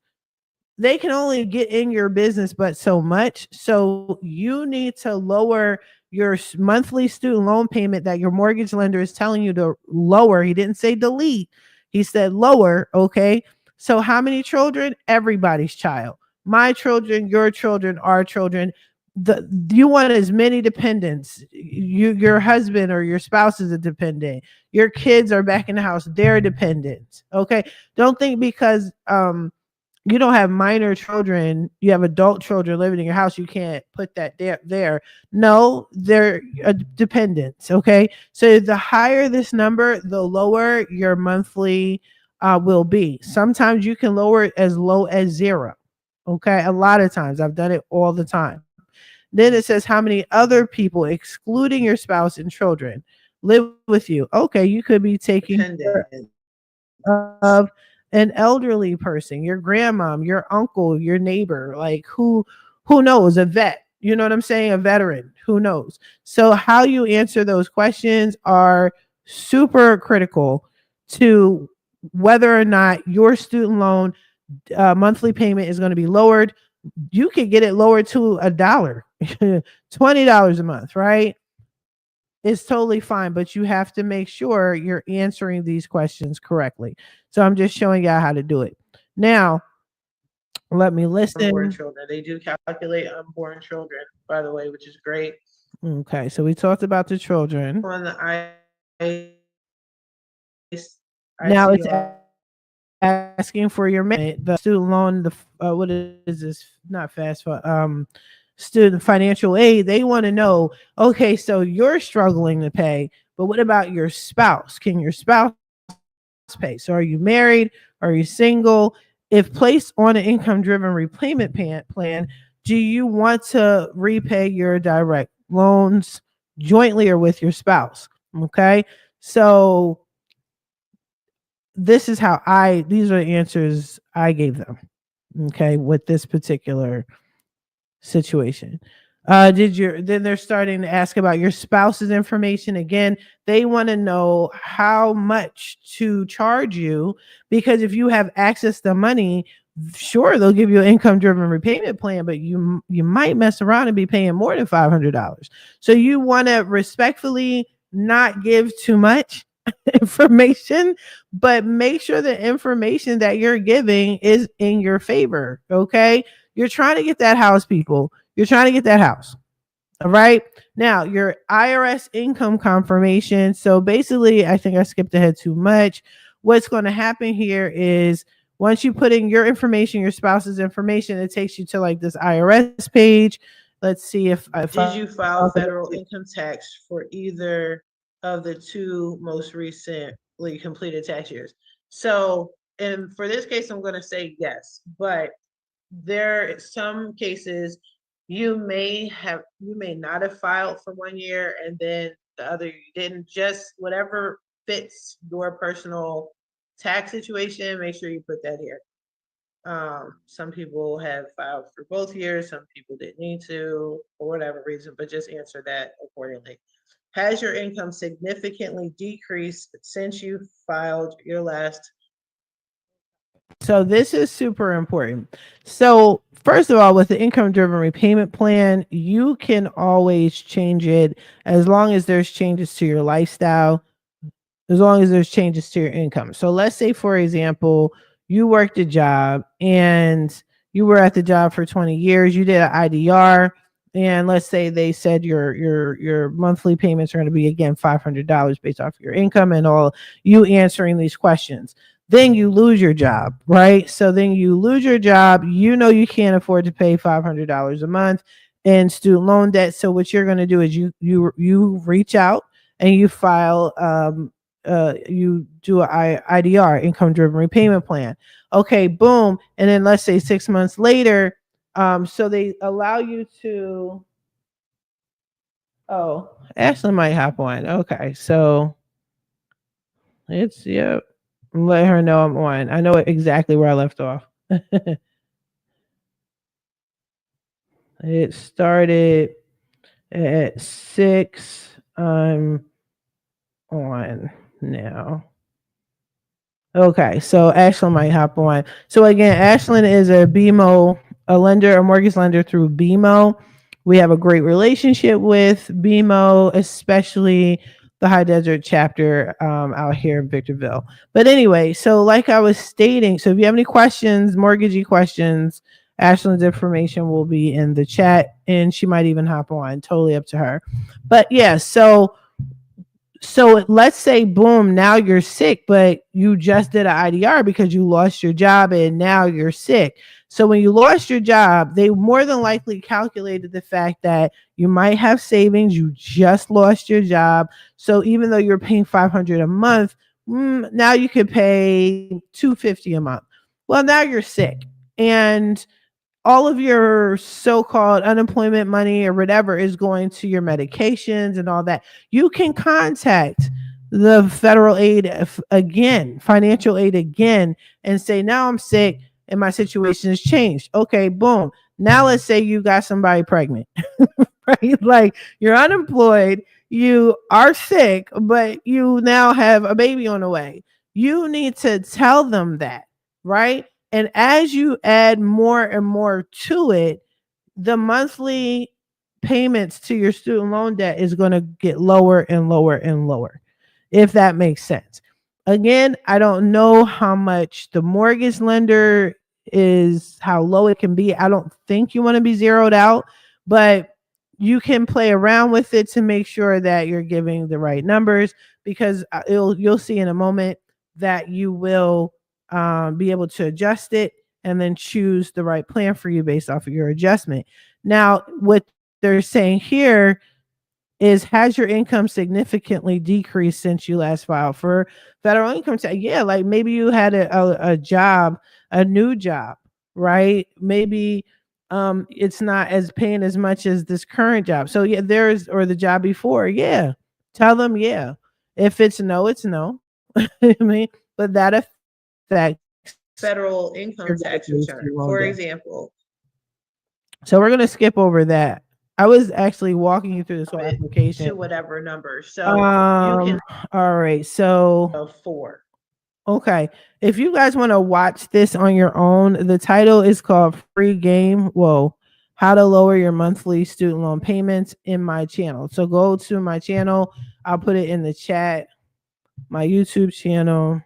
they can only get in your business but so much. So you need to lower your monthly student loan payment that your mortgage lender is telling you to lower. He didn't say delete, he said lower. Okay. So how many children? Everybody's child. My children, your children, our children. You want as many dependents. Your husband or your spouse is a dependent. Your kids are back in the house, they're dependents. Okay. Don't think because you don't have minor children, you have adult children living in your house, you can't put that there. No, they're dependents. Okay. So the higher this number, the lower your monthly will be. Sometimes you can lower it as low as 0. Okay. A lot of times I've done it all the time. Then it says how many other people, excluding your spouse and children, live with you. Okay. You could be taking care of an elderly person, your grandma, your uncle, your neighbor, like who knows, a vet, you know what I'm saying, a veteran, who knows. So how you answer those questions are super critical to whether or not your student loan monthly payment is going to be lowered. You could get it lowered to $1, $20 a month, right? It's totally fine, but you have to make sure you're answering these questions correctly. So I'm just showing y'all how to do it. Now, let me listen. Unborn children. They do calculate unborn children, by the way, which is great. Okay, so we talked about the children. On the now it's asking for your the student loan, the what is this? Not fast for student financial aid. They want to know, okay, so you're struggling to pay, but what about your spouse? Can your spouse pay? So are you married? Are you single? If placed on an income driven repayment plan, do you want to repay your direct loans jointly or with your spouse? Okay. So these are the answers I gave them. Okay. With this particular situation. Then they're starting to ask about your spouse's information. Again, they want to know how much to charge you, because if you have access to money, sure, they'll give you an income driven repayment plan, but you might mess around and be paying more than $500. So you want to respectfully not give too much information, but make sure the information that you're giving is in your favor. Okay. You're trying to get that house, people. You're trying to get that house. All right. Now, your IRS income confirmation. So basically, I think I skipped ahead too much. What's going to happen here is once you put in your information, your spouse's information, it takes you to like this IRS page. Let's see if did you file federal income tax for either of the two most recently completed tax years? So, and for this case, I'm going to say yes, but there are some cases you may not have filed for 1 year and then the other you didn't. Just whatever fits your personal tax situation, make sure you put that here. Some people have filed for both years, some people didn't need to for whatever reason, but just answer that accordingly. Has your income significantly decreased since you filed your last? So this is super important. So first of all, with the income driven repayment plan, you can always change it as long as there's changes to your lifestyle, as long as there's changes to your income. So let's say, for example, you worked a job and you were at the job for 20 years, you did an IDR, and let's say they said your monthly payments are going to be again $500 based off your income and all you answering these questions. Then you lose your job, right? So then you lose your job, you can't afford to pay $500 a month in student loan debt. So what you're going to do is you reach out and you file you do a IDR, income driven repayment plan. Okay, boom. And then let's say 6 months later, so they allow you to, Ashley might hop on. Okay, so It's, yep. Let her know I'm on. I know exactly where I left off. It started at 6. I'm on now. Okay, so Ashlyn might hop on. So again, Ashlyn is a BMO, a lender, a mortgage lender through BMO. We have a great relationship with BMO, especially the High Desert chapter out here in Victorville. But anyway, so like I was stating, so if you have any questions, mortgagee questions, Ashlyn's information will be in the chat, and she might even hop on. Totally up to her. But yeah, so let's say, boom, now you're sick, but you just did an IDR because you lost your job and now you're sick. So when you lost your job, they more than likely calculated the fact that you might have savings, you just lost your job. So even though you're paying $500 a month, now you could pay $250 a month. Well, now you're sick, and all of your so-called unemployment money or whatever is going to your medications and all that. You can contact the federal aid again, financial aid again, and say, now I'm sick and my situation has changed. Okay, boom. Now let's say you got somebody pregnant, right? Like, you're unemployed, you are sick, but you now have a baby on the way. You need to tell them that, right? And as you add more and more to it, the monthly payments to your student loan debt is going to get lower and lower and lower, if that makes sense. Again, I don't know how much the mortgage lender is, how low it can be. I don't think you want to be zeroed out, but you can play around with it to make sure that you're giving the right numbers, because you'll see in a moment that you will be able to adjust it and then choose the right plan for you based off of your adjustment. Now, what they're saying here is, has your income significantly decreased since you last filed for federal income tax? Yeah, like maybe you had a job, a new job, right? Maybe it's not as paying as much as this current job. So yeah, there's, or the job before. Yeah. Tell them, yeah. If it's no, it's no. I mean, but that affects Federal income your tax guys' return. loan For debt. example, So we're gonna skip over that. I was actually walking you through this whole it application. to whatever number. So you can Um, all right. So, four. okay. If you guys want to watch this on your own, the title is called Free Game. Whoa. How to lower your monthly student loan payments in my channel. So go to my channel. I'll put it in the chat. My YouTube channel.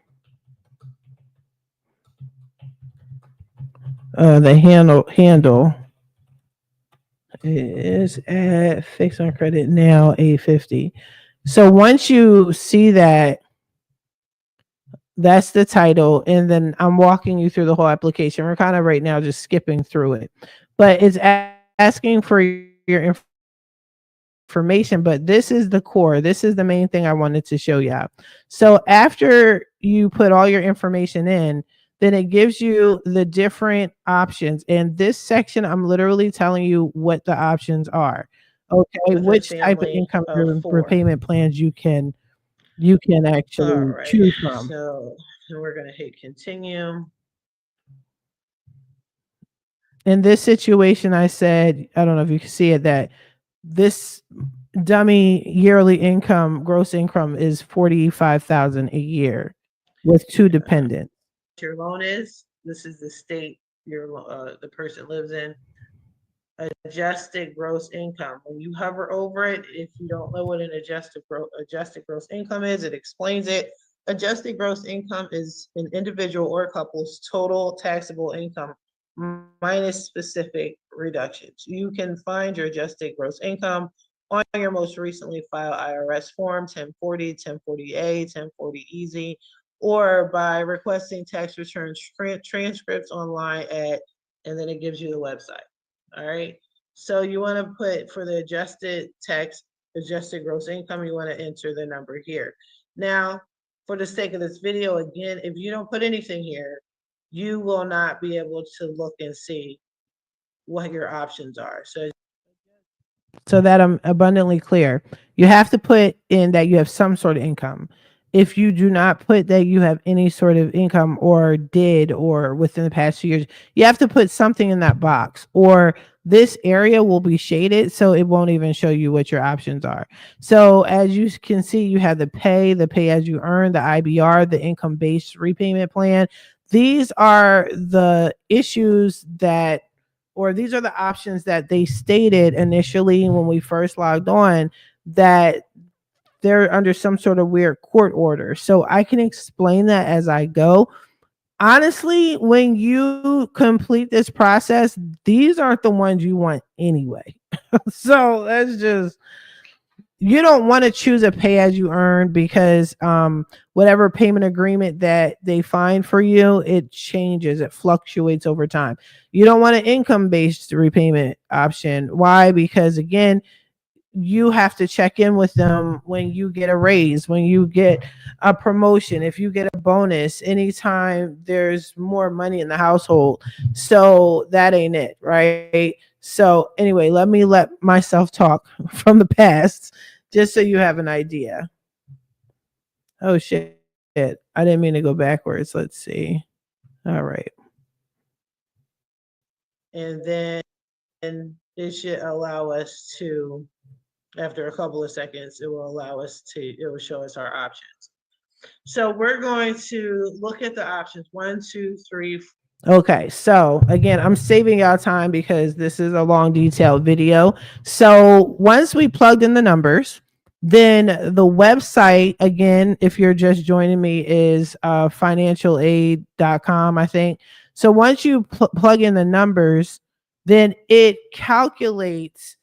The handle is at Fix on Credit Now 850. So once you see that, that's the title, and then I'm walking you through the whole application. We're kind of right now just skipping through it, but it's asking for your information. But this is the core. This is the main thing I wanted to show you. So after you put all your information in, then it gives you the different options. And this section, I'm literally telling you what the options are. Okay, With a which type of family income of four. repayment plans you can All actually right. choose from. So we're going to hit continue. In this situation, I said, I don't know if you can see it, that this dummy yearly income, gross income, is 45,000 a year with two dependents. Your loan is, this is the state the person lives in. Adjusted gross income. When you hover over it, if you don't know what an adjusted gross income is, it explains it. Adjusted gross income is an individual or couple's total taxable income minus specific reductions. You can find your adjusted gross income on your most recently filed IRS form, 1040, 1040A, 1040 Easy, or by requesting tax returns transcripts online and then it gives you the website. All right. So you want to put, for the adjusted gross income, you want to enter the number here. Now, for the sake of this video, again, if you don't put anything here, you will not be able to look and see what your options are. So that I'm abundantly clear, you have to put in that you have some sort of income. if you do not put that you have any sort of income or did or within the past 2 years, you have to put something in that box, or this area will be shaded so it won't even show you what your options are. So as you can see, you have the pay as you earn, the IBR, the income based repayment plan. These are the issues that, or these are the options that they stated initially when we first logged on, that they're under some sort of weird court order. So I can explain that as I go. Honestly, when you complete this process, these aren't the ones you want anyway. So that's just, you don't want to choose a pay as you earn, because whatever payment agreement that they find for you, it changes, it fluctuates over time. You don't want an income based repayment option. Why? Because again, you have to check in with them when you get a raise, when you get a promotion, if you get a bonus, anytime there's more money in the household. So that ain't it, right? So anyway, let myself talk from the past just so you have an idea. Oh shit. I didn't mean to go backwards. Let's see. All right. And then it should allow us to, after a couple of seconds, it will allow us to, it will show us our options. So we're going to look at the options 1, 2, 3. Okay, so again, I'm saving y'all time because this is a long, detailed video. So once we plugged in the numbers, then the website, again, if you're just joining me, is financialaid.com, I think. So once you plug in the numbers, then it calculates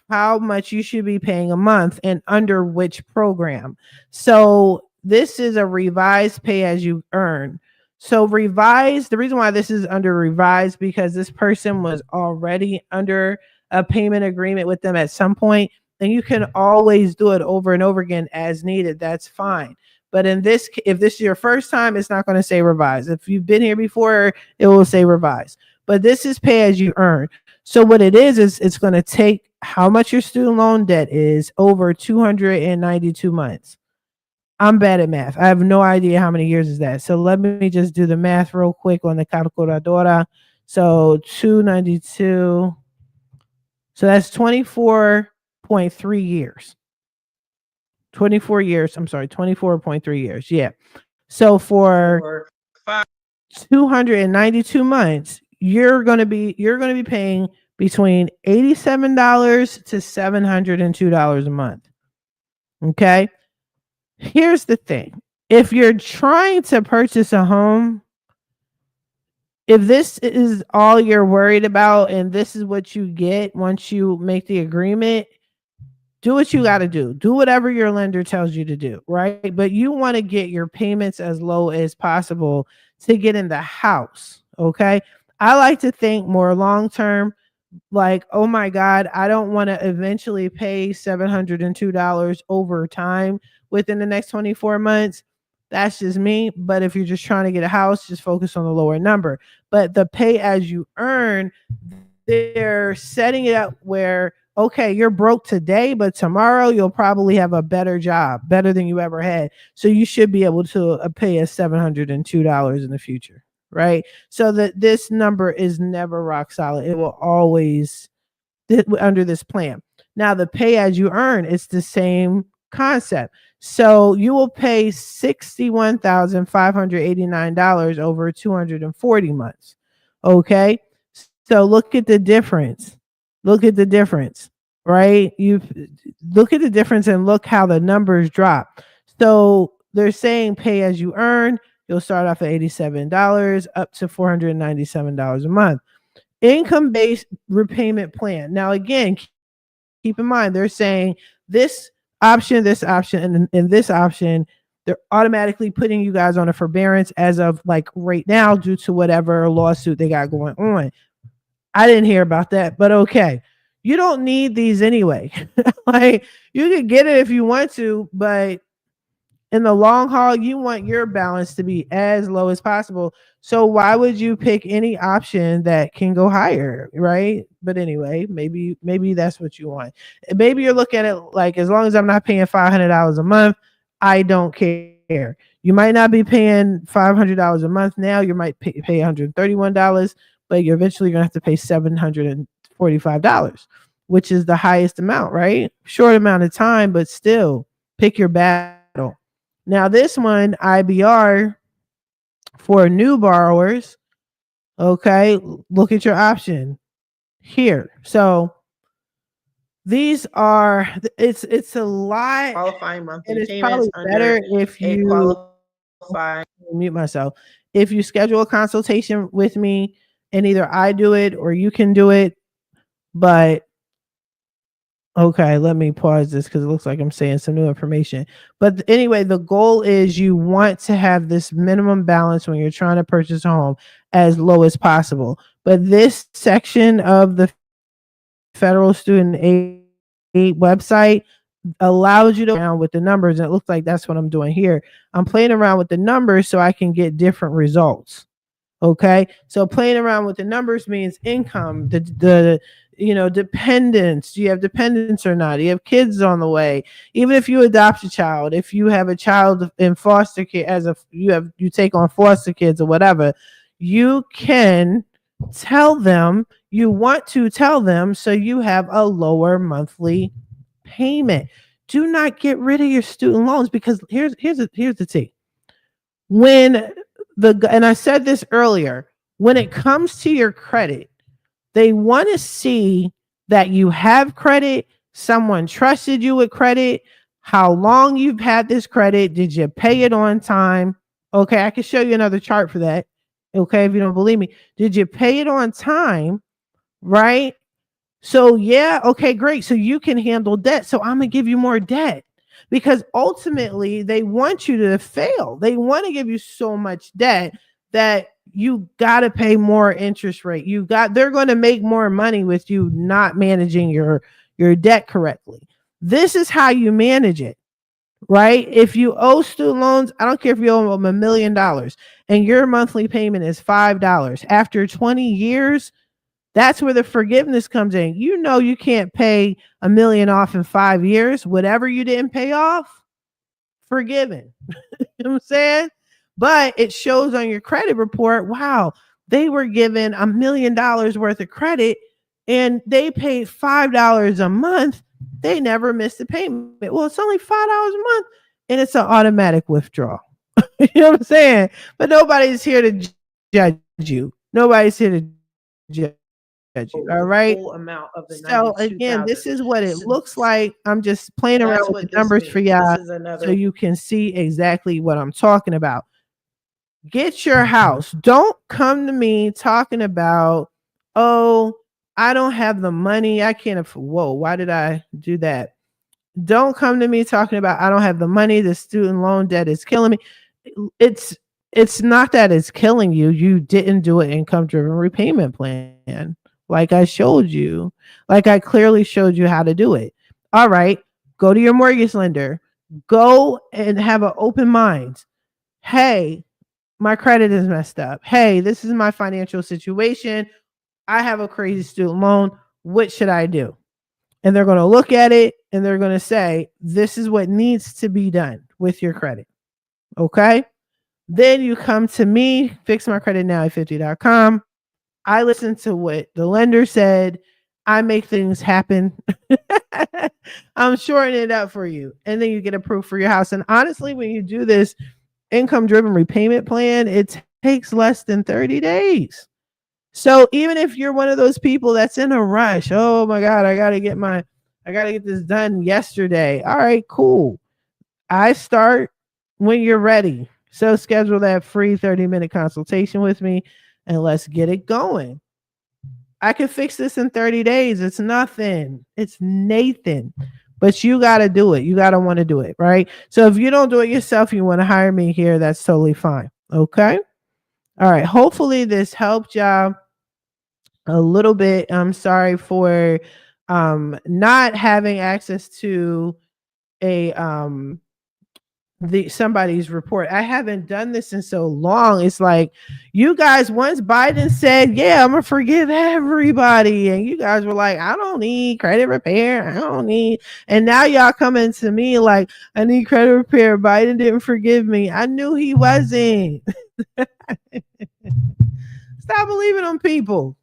how much you should be paying a month and under which program. So this is a revised pay as you earn. So revised, the reason why this is under revised, because this person was already under a payment agreement with them at some point, and you can always do it over and over again as needed. That's fine. But in this, if this is your first time, it's not going to say revised. If you've been here before, it will say revised. But this is pay as you earn. So what it is it's going to take how much your student loan debt is over 292 months. I'm bad at math. I have no idea how many years is that. So let me just do the math real quick on the calculadora. So 292. So that's 24.3 years. 24 years. I'm sorry, 24.3 years. Yeah. So for 292 months, you're going to be paying between $87 to $702 a month. Okay? Here's the thing. If you're trying to purchase a home, if this is all you're worried about and this is what you get once you make the agreement, do what you got to do. Do whatever your lender tells you to do, right? But you want to get your payments as low as possible to get in the house, okay? I like to think more long term, like, oh my God, I don't want to eventually pay $702 over time within the next 24 months. That's just me. But if you're just trying to get a house, just focus on the lower number. But the pay as you earn, they're setting it up where, okay, you're broke today, but tomorrow you'll probably have a better job, better than you ever had. So you should be able to pay us $702 in the future, right? So that this number is never rock solid. It will always under this plan. Now the pay as you earn, it's the same concept. So you will pay $61,589 over 240 months. Okay. So look at the difference. Look at the difference, right? You look at the difference and look how the numbers drop. So they're saying pay as you earn. You'll start off at $87 up to $497 a month. Income-based repayment plan. Now, again, keep in mind, they're saying this option, and this option, they're automatically putting you guys on a forbearance as of like right now due to whatever lawsuit they got going on. I didn't hear about that, but okay. You don't need these anyway. Like, you can get it if you want to, but in the long haul, you want your balance to be as low as possible. So why would you pick any option that can go higher, right? But anyway, maybe that's what you want. Maybe you're looking at it like, as long as I'm not paying $500 a month, I don't care. You might not be paying $500 a month now. You might pay $131, but you're eventually going to have to pay $745, which is the highest amount, right? Short amount of time, but still pick your battle. Now, this one, IBR for new borrowers, okay, look at your option here. So these are, it's a lot, Qualifying and monthly it's payments probably under better if a you qualifying. mute myself. If you schedule a consultation with me and either I do it or you can do it, but okay, let me pause this because it looks like I'm saying some new information. But anyway, the goal is you want to have this minimum balance when you're trying to purchase a home as low as possible. But this section of the federal student aid website allows you to play around with the numbers. And it looks like that's what I'm doing here. I'm playing around with the numbers so I can get different results. Okay. So playing around with the numbers means income, the dependents. Do you have dependents or not? Do you have kids on the way? Even if you adopt a child, if you have a child in foster care, you take on foster kids or whatever, you can you want to tell them so you have a lower monthly payment. Do not get rid of your student loans, because here's the thing. And I said this earlier, when it comes to your credit, they want to see that you have credit, someone trusted you with credit, how long you've had this credit, did you pay it on time? Okay, I can show you another chart for that. Okay, if you don't believe me, did you pay it on time? Right? So, yeah, okay, great. So you can handle debt. So I'm going to give you more debt, because ultimately they want you to fail. They want to give you so much debt that you got to pay more interest rate. They're going to make more money with you not managing your debt correctly. This is how you manage it, right? If you owe student loans, I don't care if you owe them $1 million and your monthly payment is $5. After 20 years, that's where the forgiveness comes in. You can't pay $1 million off in 5 years. Whatever you didn't pay off, forgiven. You know what I'm saying? But it shows on your credit report, wow, they were given $1 million worth of credit and they paid $5 a month. They never missed a payment. Well, it's only $5 a month and it's an automatic withdrawal. You know what I'm saying? But nobody's here to judge you. Nobody's here to judge you. All right. Full amount of the So again, this 92,000. is what it looks like. I'm just playing around That's with the what this numbers for means. y'all This is so another. you can see exactly what I'm talking about. Get your house. Don't come to me talking about, oh, I don't have the money. I can't afford. Whoa, why did I do that? Don't come to me talking about, I don't have the money. The student loan debt is killing me. It's not that it's killing you. You didn't do an income driven repayment plan. Like I showed you, like I clearly showed you how to do it. All right, go to your mortgage lender. Go and have an open mind. Hey, my credit is messed up. Hey, this is my financial situation. I have a crazy student loan. What should I do? And they're going to look at it and they're going to say, this is what needs to be done with your credit. Okay. Then you come to me, fixmycreditnow@50.com. I listen to what the lender said. I make things happen. I'm shortening it up for you. And then you get approved for your house. And honestly, when you do this income driven repayment plan, it takes less than 30 days. So even if you're one of those people that's in a rush, oh my God, I got to get this done yesterday. All right, cool. I start when you're ready. So schedule that free 30-minute consultation with me and let's get it going. I can fix this in 30 days. It's nothing. It's Nathan. But you got to do it. You got to want to do it, right? So if you don't do it yourself, you want to hire me here, that's totally fine. Okay? All right. Hopefully this helped y'all a little bit. I'm sorry for not having access to a somebody's report. I haven't done this in so long. It's like, you guys, once Biden said, yeah, I'm gonna forgive everybody, and you guys were like, I don't need credit repair, I don't need, and now y'all coming to me like, I need credit repair. Biden didn't forgive me. I knew he wasn't. Stop believing on people.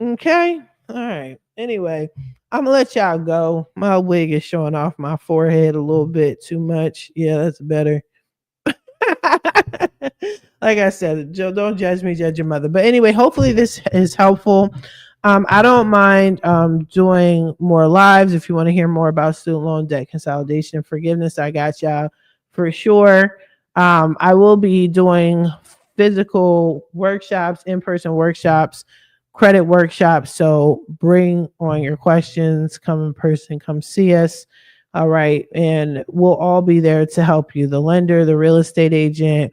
Okay. All right. Anyway, I'm gonna let y'all go. My wig is showing off my forehead a little bit too much. Yeah, that's better. Like I said, Joe, don't judge me, judge your mother. But anyway, hopefully this is helpful. I don't mind doing more lives if you want to hear more about student loan debt consolidation and forgiveness. I got y'all for sure. I will be doing physical workshops, in-person workshops, credit workshops. So bring on your questions, come in person, come see us. All right. And we'll all be there to help you, the lender, the real estate agent,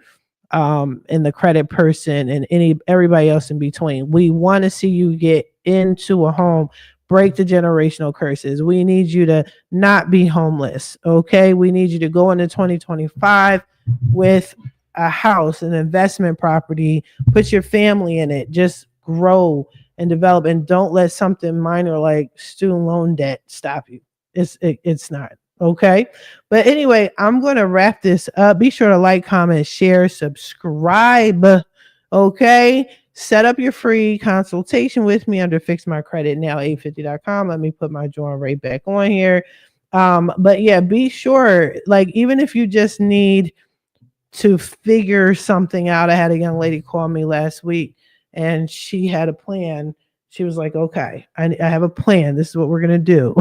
and the credit person, and everybody else in between. We want to see you get into a home, break the generational curses. We need you to not be homeless. Okay. We need you to go into 2025 with a house, an investment property, put your family in it, just grow and develop, and don't let something minor like student loan debt stop you. It's not. Okay. But anyway, I'm going to wrap this up. Be sure to like, comment, share, subscribe. Okay. Set up your free consultation with me under fixmycreditnow850.com. Let me put my joint right back on here. But yeah, be sure, like, even if you just need to figure something out. I had a young lady call me last week and she had a plan. She was like, okay, I have a plan. This is what we're going to do.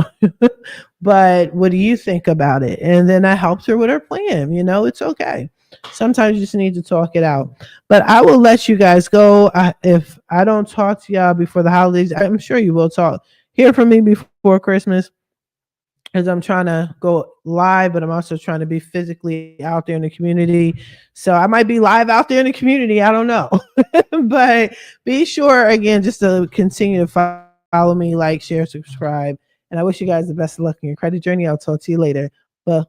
But what do you think about it? And then I helped her with her plan. It's okay. Sometimes you just need to talk it out. But I will let you guys go. If I don't talk to y'all before the holidays, I'm sure you will hear from me before Christmas, as I'm trying to go live, but I'm also trying to be physically out there in the community. So I might be live out there in the community. I don't know. But be sure, again, just to continue to follow me, like, share, subscribe. And I wish you guys the best of luck in your credit journey. I'll talk to you later. Bye.